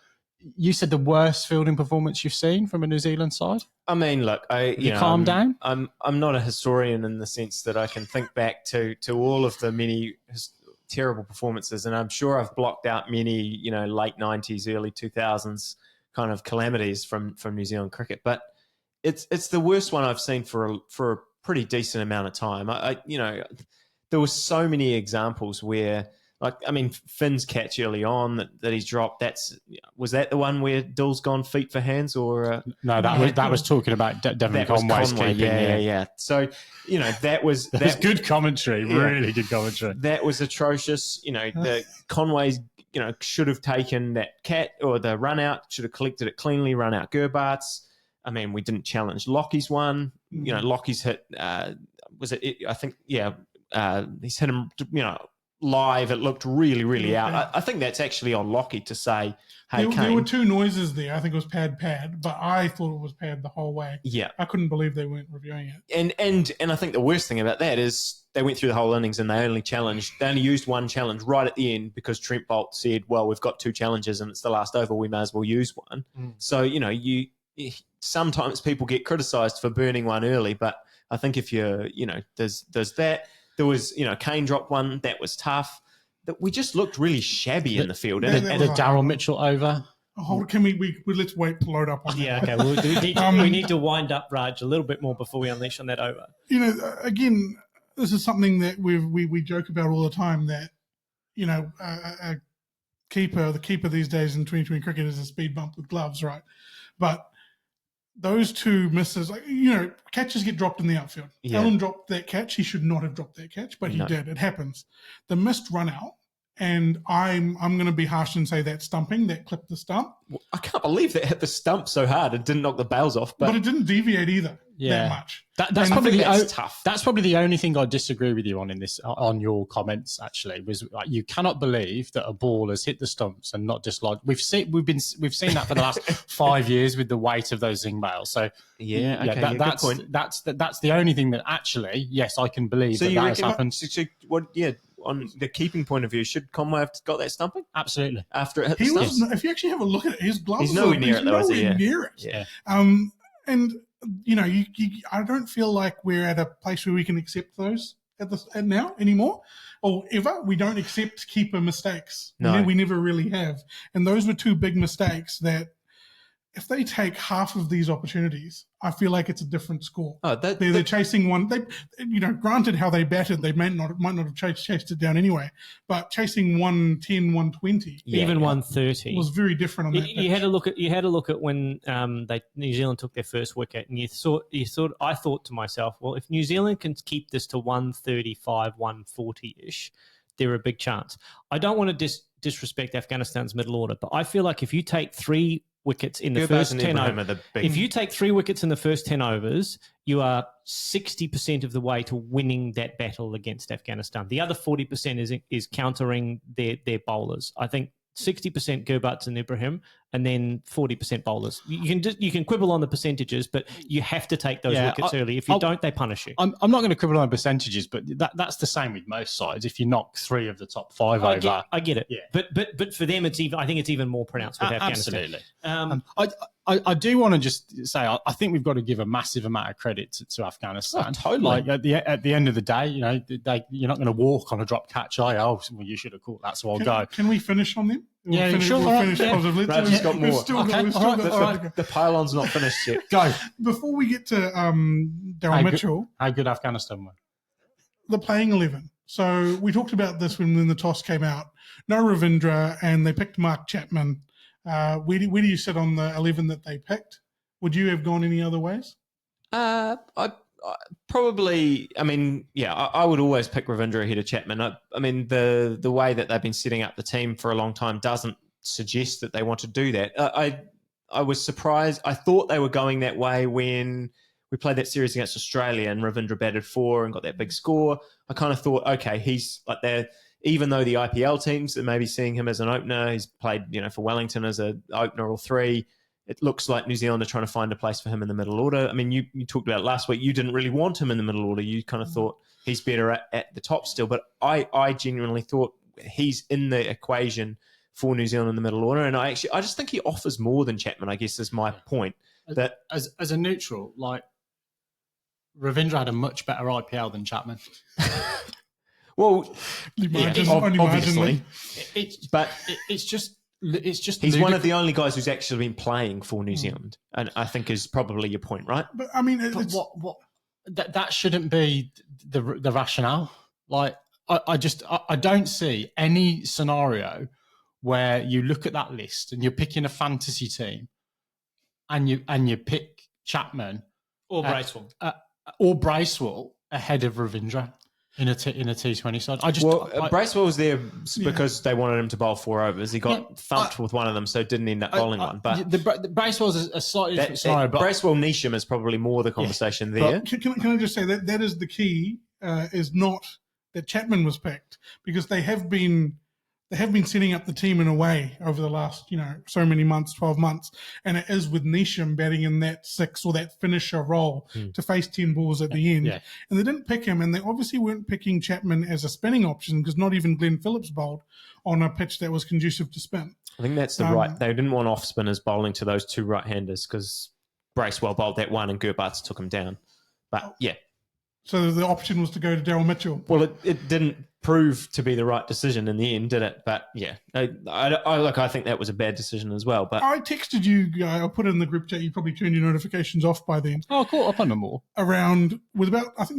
Speaker 1: you said the worst fielding performance you've seen from a New Zealand side?
Speaker 2: I mean, look,
Speaker 1: calm down.
Speaker 2: I'm not a historian in the sense that I can think back to all of the many terrible performances, and I'm sure I've blocked out many, late 90s, early 2000s kind of calamities from New Zealand cricket. But it's the worst one I've seen for a pretty decent amount of time. There were so many examples where, Finn's catch early on that he's dropped. Was that the one where Dill's gone feet for hands, or
Speaker 1: no? That was talking about Devon Conway's keeping.
Speaker 2: Yeah. So that was
Speaker 1: good commentary, really good commentary.
Speaker 2: That was atrocious. The Conway's should have taken that cat or the run out, should have collected it cleanly, run out Gerbart's. I mean, we didn't challenge Lockie's one. Lockie's hit. Was it? I think he's hit him. Live, it looked really, really out. I think that's actually on Lockie to say, hey,
Speaker 4: there were 2 noises there. I think it was pad, but I thought it was pad the whole way.
Speaker 2: Yeah.
Speaker 4: I couldn't believe they weren't reviewing it.
Speaker 2: And I think the worst thing about that is they went through the whole innings and they only used one challenge right at the end because Trent Bolt said, well, we've got 2 challenges and it's the last over, we may as well use one. So, you sometimes people get criticised for burning one early, but I think if you're, there's that. There was, Kane dropped one. That was tough. That we just looked really shabby in the field.
Speaker 1: And the Daryl Mitchell over.
Speaker 4: Can we let's wait to load up on that.
Speaker 3: Yeah, okay. Well, we need to wind up Raj a little bit more before we unleash on that over.
Speaker 4: Again, this is something that we joke about all the time, that, a keeper, the keeper these days in 2020 cricket is a speed bump with gloves, right? But those 2 misses, catches get dropped in the outfield. Yeah. Allen dropped that catch. He should not have dropped that catch, but he did. It happens. The missed run out, and I'm going to be harsh and say that stumping, that clipped the stump.
Speaker 2: I can't believe that hit the stump so hard. It didn't knock the bails off. But
Speaker 4: it didn't deviate either. that much.
Speaker 1: That's probably
Speaker 2: tough.
Speaker 1: That's probably the only thing I disagree with you on your comments. Actually, was like, you cannot believe that a ball has hit the stumps and not dislodged. We've seen that for the last 5 years with the weight of those zing bails. So
Speaker 2: good point.
Speaker 1: That's the only thing that actually, yes, I can believe that has happened.
Speaker 2: On the keeping point of view, should Conway have got that stumping?
Speaker 1: Absolutely.
Speaker 2: After it hit the stumps?
Speaker 4: If you actually have a look at it, his gloves
Speaker 2: he's nowhere near it, though, is he?
Speaker 4: Near it.
Speaker 2: Yeah.
Speaker 4: And I don't feel like we're at a place where we can accept those at now anymore, or ever. We don't accept keeper mistakes.
Speaker 2: No,
Speaker 4: we never really have. And those were two big mistakes that, if they take half of these opportunities, I feel like it's a different score. They're chasing one. Granted how they batted, they might not have chased it down anyway. But chasing 110, 120,
Speaker 3: even 130
Speaker 4: was very different on that.
Speaker 3: You had a look at when New Zealand took their first wicket, and I thought to myself, well, if New Zealand can keep this to 135, 140 ish, they're a big chance. I don't want to disrespect Afghanistan's middle order, but I feel like if you take 3 wickets in the first 10 overs. If you take 3 wickets in the first 10 overs, you are 60% of the way to winning that battle against Afghanistan. The other 40% is countering their bowlers. I think 60% Gurbatz and Ibrahim, and then 40% bowlers. You can quibble on the percentages, but you have to take those wickets early. If you don't, they punish you.
Speaker 1: I'm not going to quibble on percentages, but that's the same with most sides. If you knock 3 of the top 5 over,
Speaker 3: I get it.
Speaker 1: Yeah.
Speaker 3: But for them, I think it's even more pronounced with Afghanistan.
Speaker 1: Absolutely. I do want to just say I think we've got to give a massive amount of credit to Afghanistan.
Speaker 2: Totally.
Speaker 1: Like at the end of the day, you're not going to walk on a drop catch. Well, you should have caught that, so I'll go.
Speaker 4: Can we finish on them?
Speaker 1: We'll
Speaker 4: finish positively.
Speaker 2: Brad's got more.
Speaker 1: The
Speaker 2: pylon's not finished yet.
Speaker 1: Go.
Speaker 4: Before we get to Daryl Mitchell,
Speaker 1: how good Afghanistan were.
Speaker 4: The playing 11. So we talked about this when the toss came out. No Ravindra, and they picked Mark Chapman. Where do you sit on the 11 that they picked? Would you have gone any other ways?
Speaker 2: I probably. I would always pick Ravindra ahead of Chapman. The way that they've been setting up the team for a long time doesn't suggest that they want to do that. I was surprised. I thought they were going that way when we played that series against Australia and Ravindra batted 4 and got that big score. I kind of thought, okay, he's like there. Even though the IPL teams are maybe seeing him as an opener, he's played, for Wellington as an opener or 3. It looks like New Zealand are trying to find a place for him in the middle order. I mean, you talked about it last week. You didn't really want him in the middle order. You kind of thought he's better at the top still. But I genuinely thought he's in the equation for New Zealand in the middle order. And I just think he offers more than Chapman, I guess, is my point. That
Speaker 1: as a neutral, like Ravindra had a much better IPL than Chapman.
Speaker 2: Well, obviously,
Speaker 1: it's just
Speaker 2: he's one of the only guys who's actually been playing for New Zealand, and I think is probably your point, right?
Speaker 4: But I mean,
Speaker 1: that shouldn't be the rationale. Like, I don't see any scenario where you look at that list and you're picking a fantasy team, and you pick Chapman
Speaker 3: or Bracewell
Speaker 1: ahead of Ravindra. In a T20 side,
Speaker 2: Bracewell was there because they wanted him to bowl 4 overs. He got thumped with one of them, so didn't end up bowling one. But
Speaker 1: the Bracewell's a slightly different scenario. But
Speaker 2: Bracewell Neesham is probably more the conversation there.
Speaker 4: Can I just say that is the key? Is not that Chapman was picked, because they have been setting up the team in a way over the last so many months, 12 months, and it is with Neesham batting in that 6 or that finisher role to face 10 balls at the end. And they didn't pick him, and they obviously weren't picking Chapman as a spinning option, because not even Glenn Phillips bowled on a pitch that was conducive to spin.
Speaker 2: I think that's the right. They didn't want off spinners bowling to those 2 right-handers, because Bracewell bowled that one and Gurbatz took him down. But yeah.
Speaker 4: So the option was to go to Daryl Mitchell.
Speaker 2: Well, it didn't prove to be the right decision in the end, did it? But yeah, I think that was a bad decision as well. But
Speaker 4: I texted you, I put it in the group chat. You probably turned your notifications off by then.
Speaker 1: Oh, cool. Up on them all.
Speaker 4: I think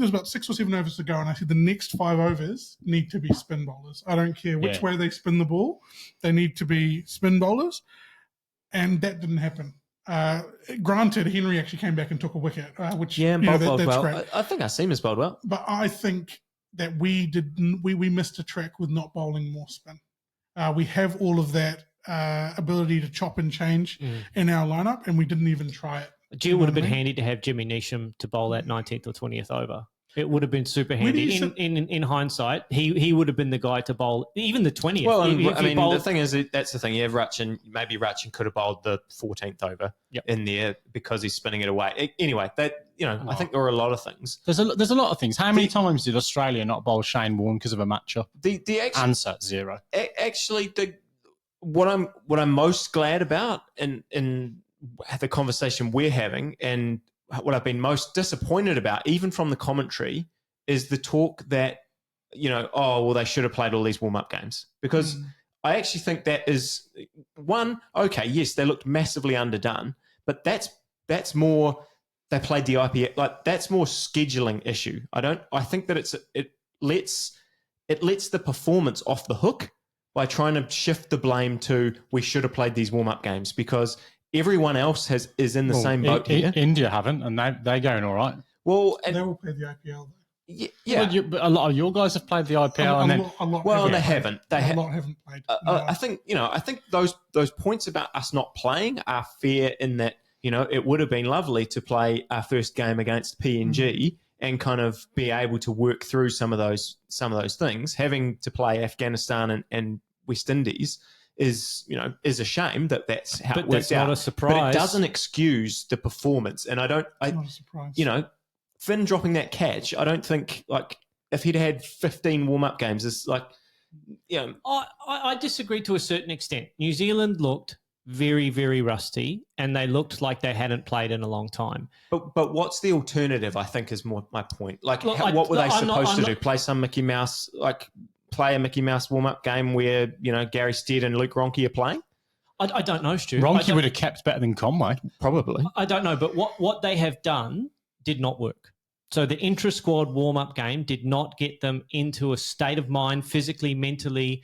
Speaker 4: there's about 6 or 7 overs to go, and I said the next 5 overs need to be spin bowlers. I don't care which way they spin the ball; they need to be spin bowlers, and that didn't happen. Granted, Henry actually came back and took a wicket, which that's
Speaker 2: well.
Speaker 4: great.
Speaker 2: I think Asim bowled well,
Speaker 4: but I think that we missed a track with not bowling more spin. We have all of that ability to chop and change in our lineup, and we didn't even try it.
Speaker 3: Gee, it would have been handy to have Jimmy Neesham to bowl that 19th or 20th over. It would have been super handy. In hindsight, he would have been the guy to bowl even the 20th.
Speaker 2: Well, the thing is, that's the thing. Yeah, Rachin could have bowled the 14th over in there because he's spinning it away. Anyway, I think there were a lot of things.
Speaker 1: There's a lot of things. How many times did Australia not bowl Shane Warne because of a matchup? The answer 0.
Speaker 2: Actually, what I'm most glad about in the conversation we're having, and what I've been most disappointed about, even from the commentary, is the talk that, they should have played all these warm-up games. Because I actually think that is, one, okay, yes, they looked massively underdone, but that's more, they played the IPL, like that's more scheduling issue. I think that it lets the performance off the hook by trying to shift the blame to, we should have played these warm-up games, because everyone else is in the same boat here.
Speaker 1: India haven't, and they're going all right.
Speaker 2: Well,
Speaker 4: they will play the IPL.
Speaker 2: Yeah.
Speaker 1: Well, but a lot of your guys have played the IPL,
Speaker 2: they haven't.
Speaker 4: A lot haven't played.
Speaker 2: I think those points about us not playing are fair in that, it would have been lovely to play our first game against PNG and kind of be able to work through some of those things. Having to play Afghanistan and West Indies is a shame that's how it works out.
Speaker 3: Not a surprise.
Speaker 2: But it doesn't excuse the performance. And it's not a surprise. Finn dropping that catch, I don't think, like, if he'd had 15 warm-up games, it's like,
Speaker 3: I disagree to a certain extent. New Zealand looked very, very rusty, and they looked like they hadn't played in a long time.
Speaker 2: But what's the alternative, I think, is more my point. Like, what were they supposed to do? Play some Mickey Mouse, play a Mickey Mouse warm-up game where, Gary Stead and Luke Ronke are playing?
Speaker 3: I don't know, Stu.
Speaker 1: Ronke would have kept better than Conway, probably.
Speaker 3: I don't know, but what they have done did not work. So the intra-squad warm-up game did not get them into a state of mind, physically, mentally,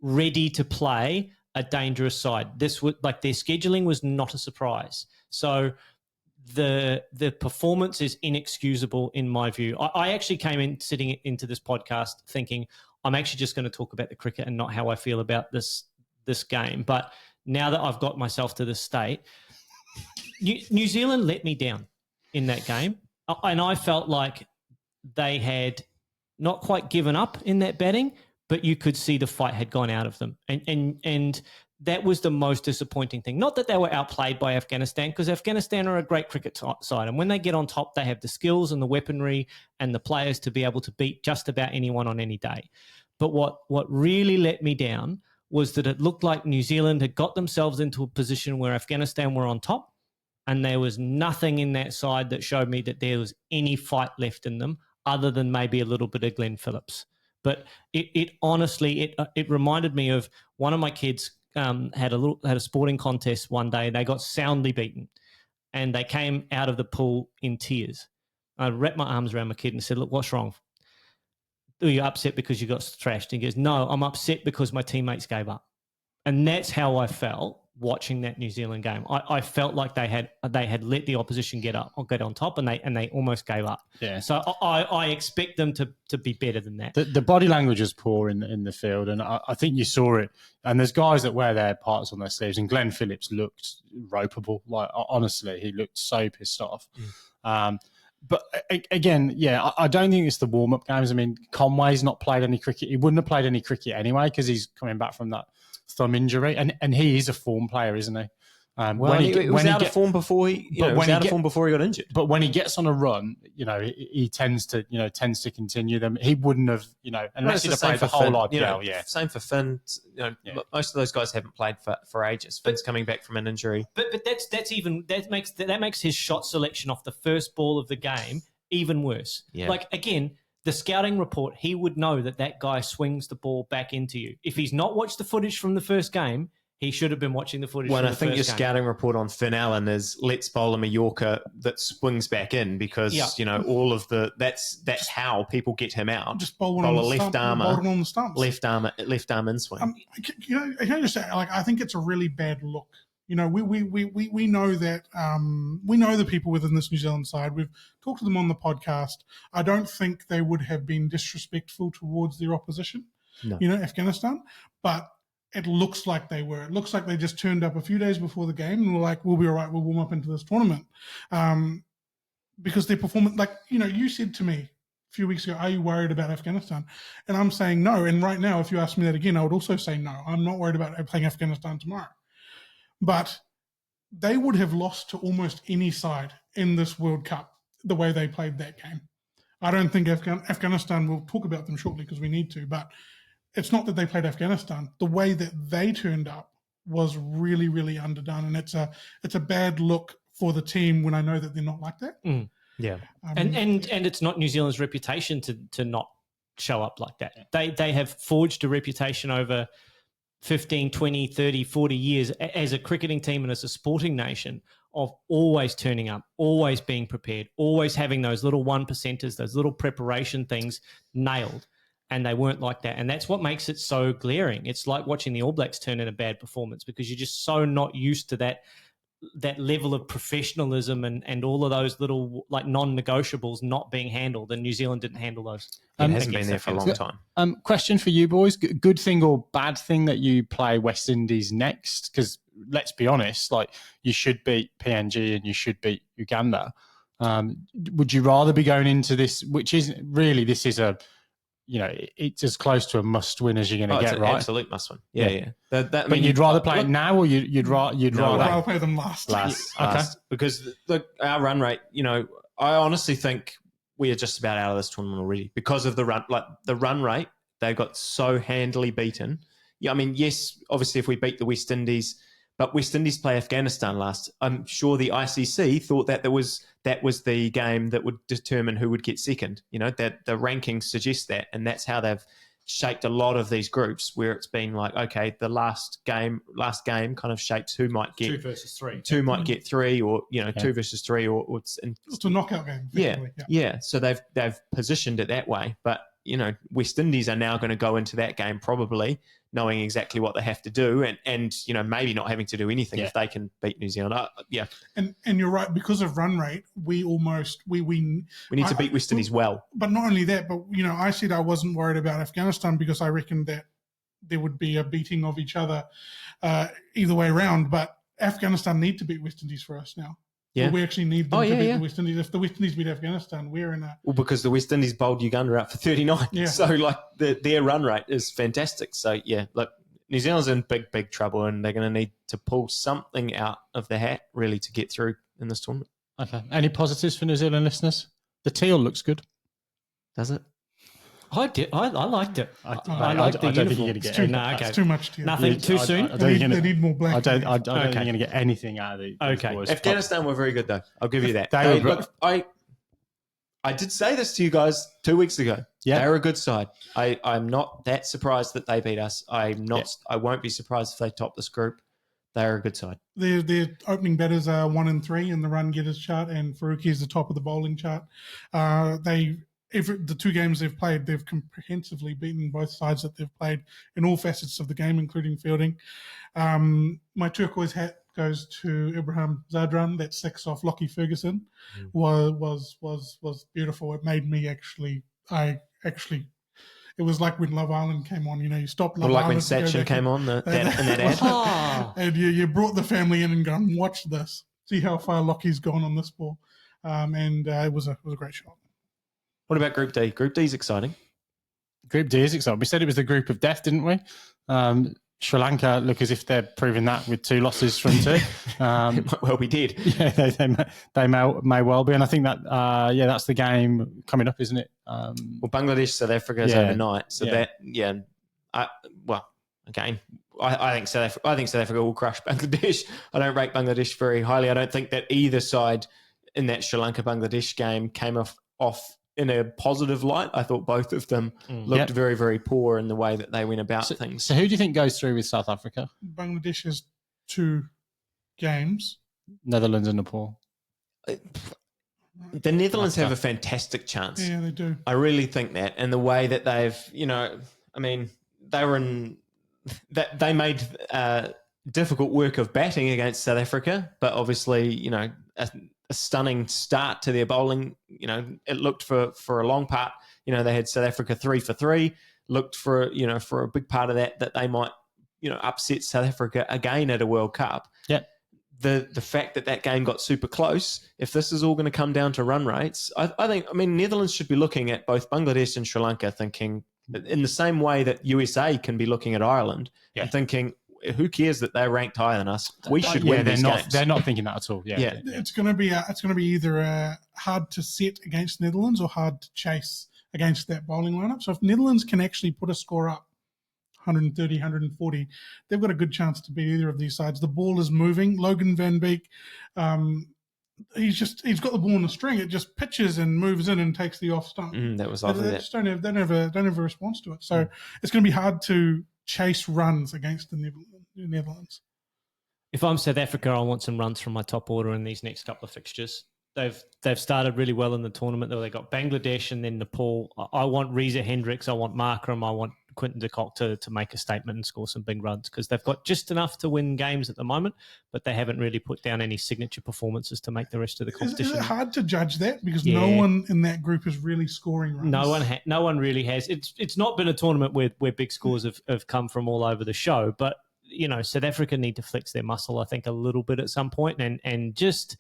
Speaker 3: ready to play a dangerous side. Their scheduling was not a surprise. So the performance is inexcusable in my view. I actually came in sitting into this podcast thinking I'm actually just going to talk about the cricket and not how I feel about this game. But now that I've got myself to this state, New Zealand let me down in that game. And I felt like they had not quite given up in that batting, but you could see the fight had gone out of them. And that was the most disappointing thing. Not that they were outplayed by Afghanistan, because Afghanistan are a great cricket side. And when they get on top, they have the skills and the weaponry and the players to be able to beat just about anyone on any day. But what really let me down was that it looked like New Zealand had got themselves into a position where Afghanistan were on top, and there was nothing in that side that showed me that there was any fight left in them other than maybe a little bit of Glenn Phillips. But it honestly reminded me of one of my kids had a sporting contest one day. They got soundly beaten, and they came out of the pool in tears. I wrapped my arms around my kid and said, "Look, what's wrong? Are you upset because you got thrashed?" And he goes, "No, I'm upset because my teammates gave up." And that's how I felt watching that New Zealand game. I felt like they had let the opposition get on top, and they almost gave up.
Speaker 1: Yeah.
Speaker 3: So I expect them to be better than that.
Speaker 1: The body language is poor in the field, and I think you saw it. And there's guys that wear their parts on their sleeves, and Glenn Phillips looked ropeable. Like, honestly, he looked so pissed off. But again, I don't think it's the warm-up games. I mean, Conway's not played any cricket. He wouldn't have played any cricket anyway because he's coming back from that thumb injury, and he is a form player, isn't he?
Speaker 2: He was out of form before he got injured.
Speaker 1: But when he gets on a run, he tends to continue them. He wouldn't have, unless he'd played the whole IPL.
Speaker 2: Same for Finn. Most of those guys haven't played for ages. Finn's coming back from an injury.
Speaker 3: But that makes his shot selection off the first ball of the game even worse.
Speaker 2: Yeah.
Speaker 3: Like, again, the scouting report, he would know that guy swings the ball back into you. If he's not watched the footage from the first game, he should have been watching the footage from the first game.
Speaker 2: I think your scouting report on Finn Allen is let's bowl him a Yorker that swings back in because, all of that's how people get him out.
Speaker 4: Just bowl a left armer on the stumps.
Speaker 2: Left arm in swing.
Speaker 4: Can I just say, I think it's a really bad look. We know that we know the people within this New Zealand side. We've talked to them on the podcast. I don't think they would have been disrespectful towards their opposition,
Speaker 2: no.
Speaker 4: Afghanistan. But it looks like they were. It looks like they just turned up a few days before the game and were like, we'll be all right, we'll warm up into this tournament. Because their performance, like, you said to me a few weeks ago, are you worried about Afghanistan? And I'm saying no. And right now, if you ask me that again, I would also say no. I'm not worried about playing Afghanistan tomorrow. But they would have lost to almost any side in this World Cup the way they played that game. I don't think Afghanistan, we'll talk about them shortly because we need to, but it's not that they played Afghanistan. The way that they turned up was really, really underdone, and it's a bad look for the team when I know that they're not like that.
Speaker 3: Yeah, and it's not New Zealand's reputation to not show up like that. They have forged a reputation over 15, 20, 30, 40 years as a cricketing team and as a sporting nation of always turning up, always being prepared, always having those little 1%ers, those little preparation things nailed. And they weren't like that. And that's what makes it so glaring. It's like watching the All Blacks turn in a bad performance because you're just so not used to that level of professionalism and all of those little like non-negotiables not being handled. And New Zealand didn't handle those.
Speaker 2: It hasn't been there for a long time.
Speaker 1: Question for you boys. Good thing or bad thing that you play West Indies next? Because let's be honest, like you should beat PNG and you should beat Uganda. Would you rather be going into this, which isn't really, this is a, it's as close to a must-win as you're going to get, right?
Speaker 2: Absolute must-win. Yeah.
Speaker 1: But you'd rather play it now, or you'd rather
Speaker 4: play them last.
Speaker 1: Okay.
Speaker 2: Because our run rate, I honestly think we are just about out of this tournament already because of the run rate. They got so handily beaten. Yeah, I mean, yes, obviously if we beat the West Indies, but West Indies play Afghanistan last. I'm sure the ICC thought that that was the game that would determine who would get second. That the rankings suggest that, and that's how they've shaped a lot of these groups where it's been like, okay, the last game kind of shapes who might get
Speaker 3: 2 versus 3.
Speaker 2: 2 might get 3, or 2 versus 3, or it's
Speaker 4: a knockout game.
Speaker 2: Yeah. So they've positioned it that way, but West Indies are now going to go into that game probably knowing exactly what they have to do and maybe not having to do anything if they can beat New Zealand. And
Speaker 4: you're right, because of run rate, we
Speaker 2: need to beat West Indies well.
Speaker 4: But not only that, but I said I wasn't worried about Afghanistan because I reckoned that there would be a beating of each other either way around. But Afghanistan need to beat West Indies for us now. Yeah. We actually need them to beat the West Indies. If the West Indies beat Afghanistan, we're in a...
Speaker 2: Well, because the West Indies bowled Uganda out for 39. Yeah. So, their run rate is fantastic. So, New Zealand's in big, big trouble, and they're going to need to pull something out of the hat, really, to get through in this tournament.
Speaker 1: Okay. Any positives for New Zealand listeners? The teal looks good.
Speaker 2: Does it?
Speaker 3: I did. I liked it.
Speaker 1: I liked the uniform.
Speaker 4: It's too much.
Speaker 3: Nothing too soon.
Speaker 4: They need more black.
Speaker 1: I don't think you're going to get anything out of these boys.
Speaker 2: Afghanistan were very good, though. I'll give you that. I did say this to you guys 2 weeks ago. Yeah. They're a good side. I'm not that surprised that they beat us. I won't be surprised if they top this group. They're a good side.
Speaker 4: Their opening batters are 1 and 3 in the run getters chart, and Faruqi is the top of the bowling chart. The 2 games they've played, they've comprehensively beaten both sides that they've played in all facets of the game, including fielding. My turquoise hat goes to Ibrahim Zadran. That 6 off Lockie Ferguson was beautiful. It made me it was like when Love Island came on. You stopped Love Island.
Speaker 2: Like when Sachin came on in that ad.
Speaker 4: And you brought the family in and go, watch this. See how far Lockie's gone on this ball. And it was a great shot.
Speaker 2: What about Group D? Group D is exciting.
Speaker 1: Group D is exciting. We said it was the group of death, didn't we? Sri Lanka look as if they're proving that with 2 losses from 2.
Speaker 2: Well, we did.
Speaker 1: Yeah, they may well be. And I think that, that's the game coming up, isn't it?
Speaker 2: Well, Bangladesh, South Africa is overnight. So I think South Africa will crush Bangladesh. I don't rate Bangladesh very highly. I don't think that either side in that Sri Lanka-Bangladesh game came off in a positive light. I thought both of them looked very, very poor in the way that they went about things.
Speaker 1: So who do you think goes through with South Africa?
Speaker 4: Bangladesh has 2 games.
Speaker 1: Netherlands and Nepal.
Speaker 2: The Netherlands have a fantastic chance.
Speaker 4: Yeah, they do.
Speaker 2: I really think that. And the way that they've, they made difficult work of batting against South Africa, but obviously, a stunning start to their bowling. It looked for a long part. They had South Africa 3 for 3. Looked for a big part of that they might, upset South Africa again at a World Cup.
Speaker 1: Yeah.
Speaker 2: The fact that game got super close, if this is all going to come down to run rates, I think Netherlands should be looking at both Bangladesh and Sri Lanka thinking in the same way that USA can be looking at Ireland and thinking, who cares that they're ranked higher than us? We should win these games.
Speaker 1: They're not thinking that at all. Yeah.
Speaker 4: It's going to be either hard to set against Netherlands or hard to chase against that bowling lineup. So if Netherlands can actually put a score up 130, 140, they've got a good chance to beat either of these sides. The ball is moving. Logan Van Beek, he's got the ball in the string. It just pitches and moves in and takes the off stump.
Speaker 2: That was lovely.
Speaker 4: They just don't have a response to it. So it's going to be hard to chase runs against the Netherlands.
Speaker 3: If I'm South Africa, I want some runs from my top order in these next couple of fixtures. They've started really well in the tournament. They got Bangladesh and then Nepal. I want Reza Hendricks. I want Markram. I want Quinton de Kock to make a statement and score some big runs because they've got just enough to win games at the moment, but they haven't really put down any signature performances to make the rest of the competition.
Speaker 4: Is it hard to judge that because no one in that group is really scoring runs?
Speaker 3: No one really has. It's not been a tournament where big scores have come from all over the show, but South Africa need to flex their muscle, I think, a little bit at some point and just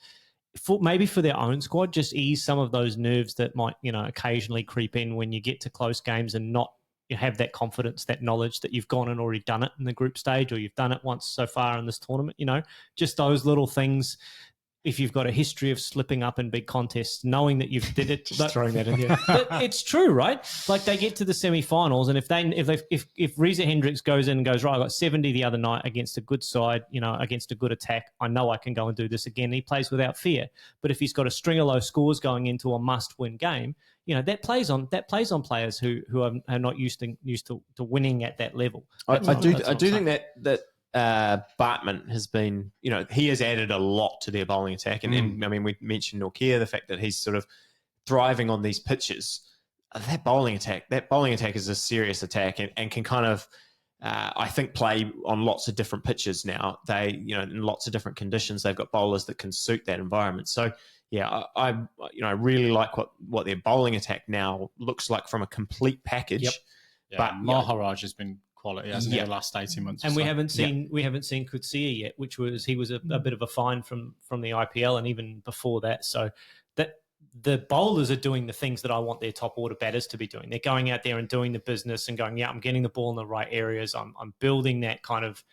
Speaker 3: maybe for their own squad, just ease some of those nerves that might occasionally creep in when you get to close games and not you have that confidence, that knowledge that you've gone and already done it in the group stage or you've done it once so far in this tournament, just those little things. If you've got a history of slipping up in big contests, knowing that you've did it,
Speaker 2: just throwing that in here.
Speaker 3: But it's true, right? Like they get to the semi-finals, and if Reza Hendricks goes in and goes, right, I got 70 the other night against a good side, against a good attack, I know I can go and do this again. He plays without fear. But if he's got a string of low scores going into a must-win game, that plays on players who are not used to winning at that level.
Speaker 2: I do think that. Bartman has been, he has added a lot to their bowling attack. And we mentioned Nortje, the fact that he's sort of thriving on these pitches. That bowling attack is a serious attack and can kind of, I think, play on lots of different pitches now. They, in lots of different conditions, they've got bowlers that can suit that environment. So, yeah, I really like what their bowling attack now looks like from a complete package.
Speaker 1: Yep. Yeah, but Maharaj has been quality, hasn't he, the last 18 months.
Speaker 3: And we haven't seen Coetzee yet, he was a bit of a find from the IPL and even before that. So that the bowlers are doing the things that I want their top order batters to be doing. They're going out there and doing the business and going, I'm getting the ball in the right areas. I'm building that kind of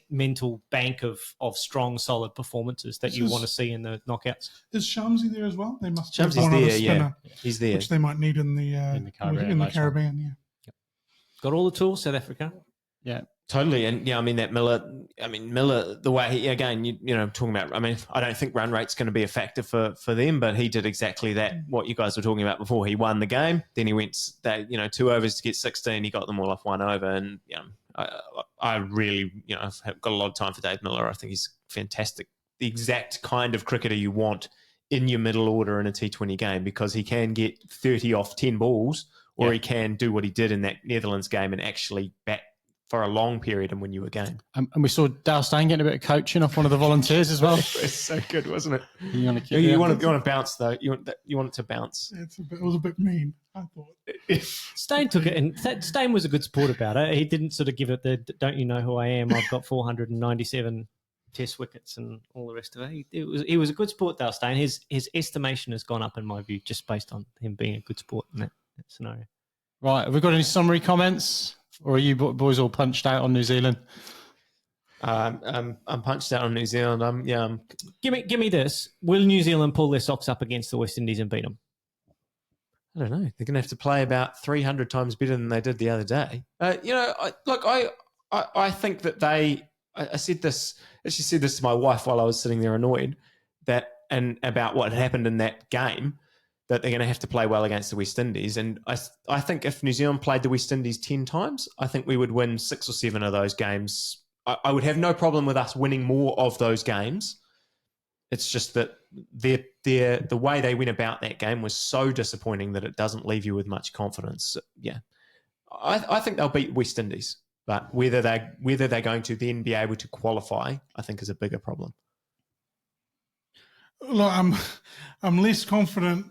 Speaker 3: mental bank of strong, solid performances that you want to see in the knockouts.
Speaker 4: Is Shamsi there as well? They must have
Speaker 2: Shamsi's there, spinner, he's there,
Speaker 4: which they might need in the Caribbean. Yeah.
Speaker 3: Got all the tools, South Africa.
Speaker 1: Yeah,
Speaker 2: totally. And that Miller, the way he, again, talking about, I don't think run rate's going to be a factor for them, but he did exactly that, what you guys were talking about before. He won the game, then he went, 2 overs to get 16, he got them all off 1 over. And, I really, I've got a lot of time for Dave Miller. I think he's fantastic. The exact kind of cricketer you want in your middle order in a T20 game because he can get 30 off 10 balls, or he can do what he did in that Netherlands game and actually bat for a long period and win you a game.
Speaker 1: And we saw Dale Steyn getting a bit of coaching off one of the volunteers as well.
Speaker 2: It's so good, wasn't it?
Speaker 1: You want
Speaker 2: to bounce though. You want it to bounce.
Speaker 4: It was a bit mean, I thought.
Speaker 3: Steyn took it, and Steyn was a good sport about it. He didn't sort of give it the "Don't you know who I am? I've got 497 Test wickets and all the rest of it." He was a good sport, Dale Steyn. His estimation has gone up in my view just based on him being a good sport in that scenario.
Speaker 1: Right, have we got any summary comments, or are you boys all punched out on New Zealand?
Speaker 2: I'm punched out on New Zealand.
Speaker 3: Give me this. Will New Zealand pull their socks up against the West Indies and beat them?
Speaker 2: I don't know. They're going to have to play about 300 times better than they did the other day. I think that I said this to my wife while I was sitting there annoyed and about what had happened in that game, that they're going to have to play well against the West Indies. And I think if New Zealand played the West Indies 10 times, I think we would win 6 or 7 of those games. I would have no problem with us winning more of those games. It's just that the way they went about that game was so disappointing that it doesn't leave you with much confidence. Yeah, I think they'll beat West Indies, but whether they're going to then be able to qualify, I think is a bigger problem.
Speaker 4: Look, I'm less confident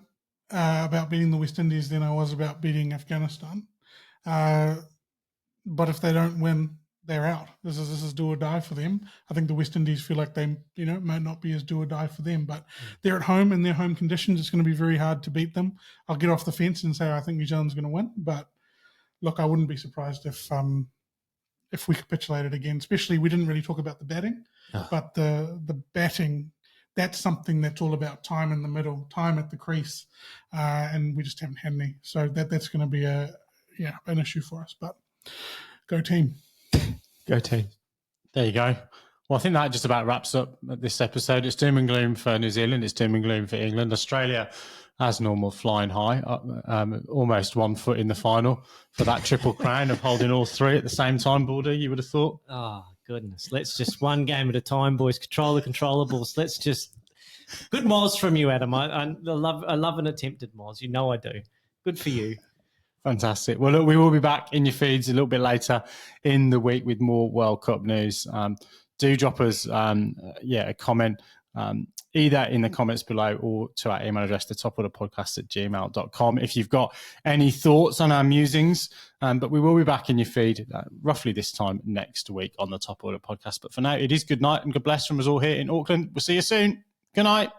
Speaker 4: about beating the West Indies than I was about beating Afghanistan. But if they don't win they're out. This is do or die for them. I think the West Indies feel like they, might not be as do or die for them, but they're at home in their home conditions. It's going to be very hard to beat them. I'll get off the fence and say I think New Zealand's going to win, but look, I wouldn't be surprised if we capitulated again. Especially, we didn't really talk about the batting, but the batting, that's something that's all about time in the middle, time at the crease, and we just haven't had any. So that's going to be an issue for us. But go team.
Speaker 2: Go team.
Speaker 1: There you go. Well, I think that just about wraps up this episode. It's doom and gloom for New Zealand. It's doom and gloom for England. Australia, as normal, flying high, almost 1 foot in the final for that triple crown of holding all three at the same time, Baldy, you would have thought.
Speaker 3: Oh, goodness. Let's just one game at a time, boys. Control the controllables. Let's just... Good moz from you, Adam. I love an attempted moz. You know I do. Good for you.
Speaker 1: Fantastic. Well, look, we will be back in your feeds a little bit later in the week with more World Cup news. Do drop us a comment either in the comments below or to our email address, thetopofthepodcast@gmail.com, if you've got any thoughts on our musings. But we will be back in your feed roughly this time next week on the Top Order Podcast. But for now, it is good night and God bless from us all here in Auckland. We'll see you soon. Good night.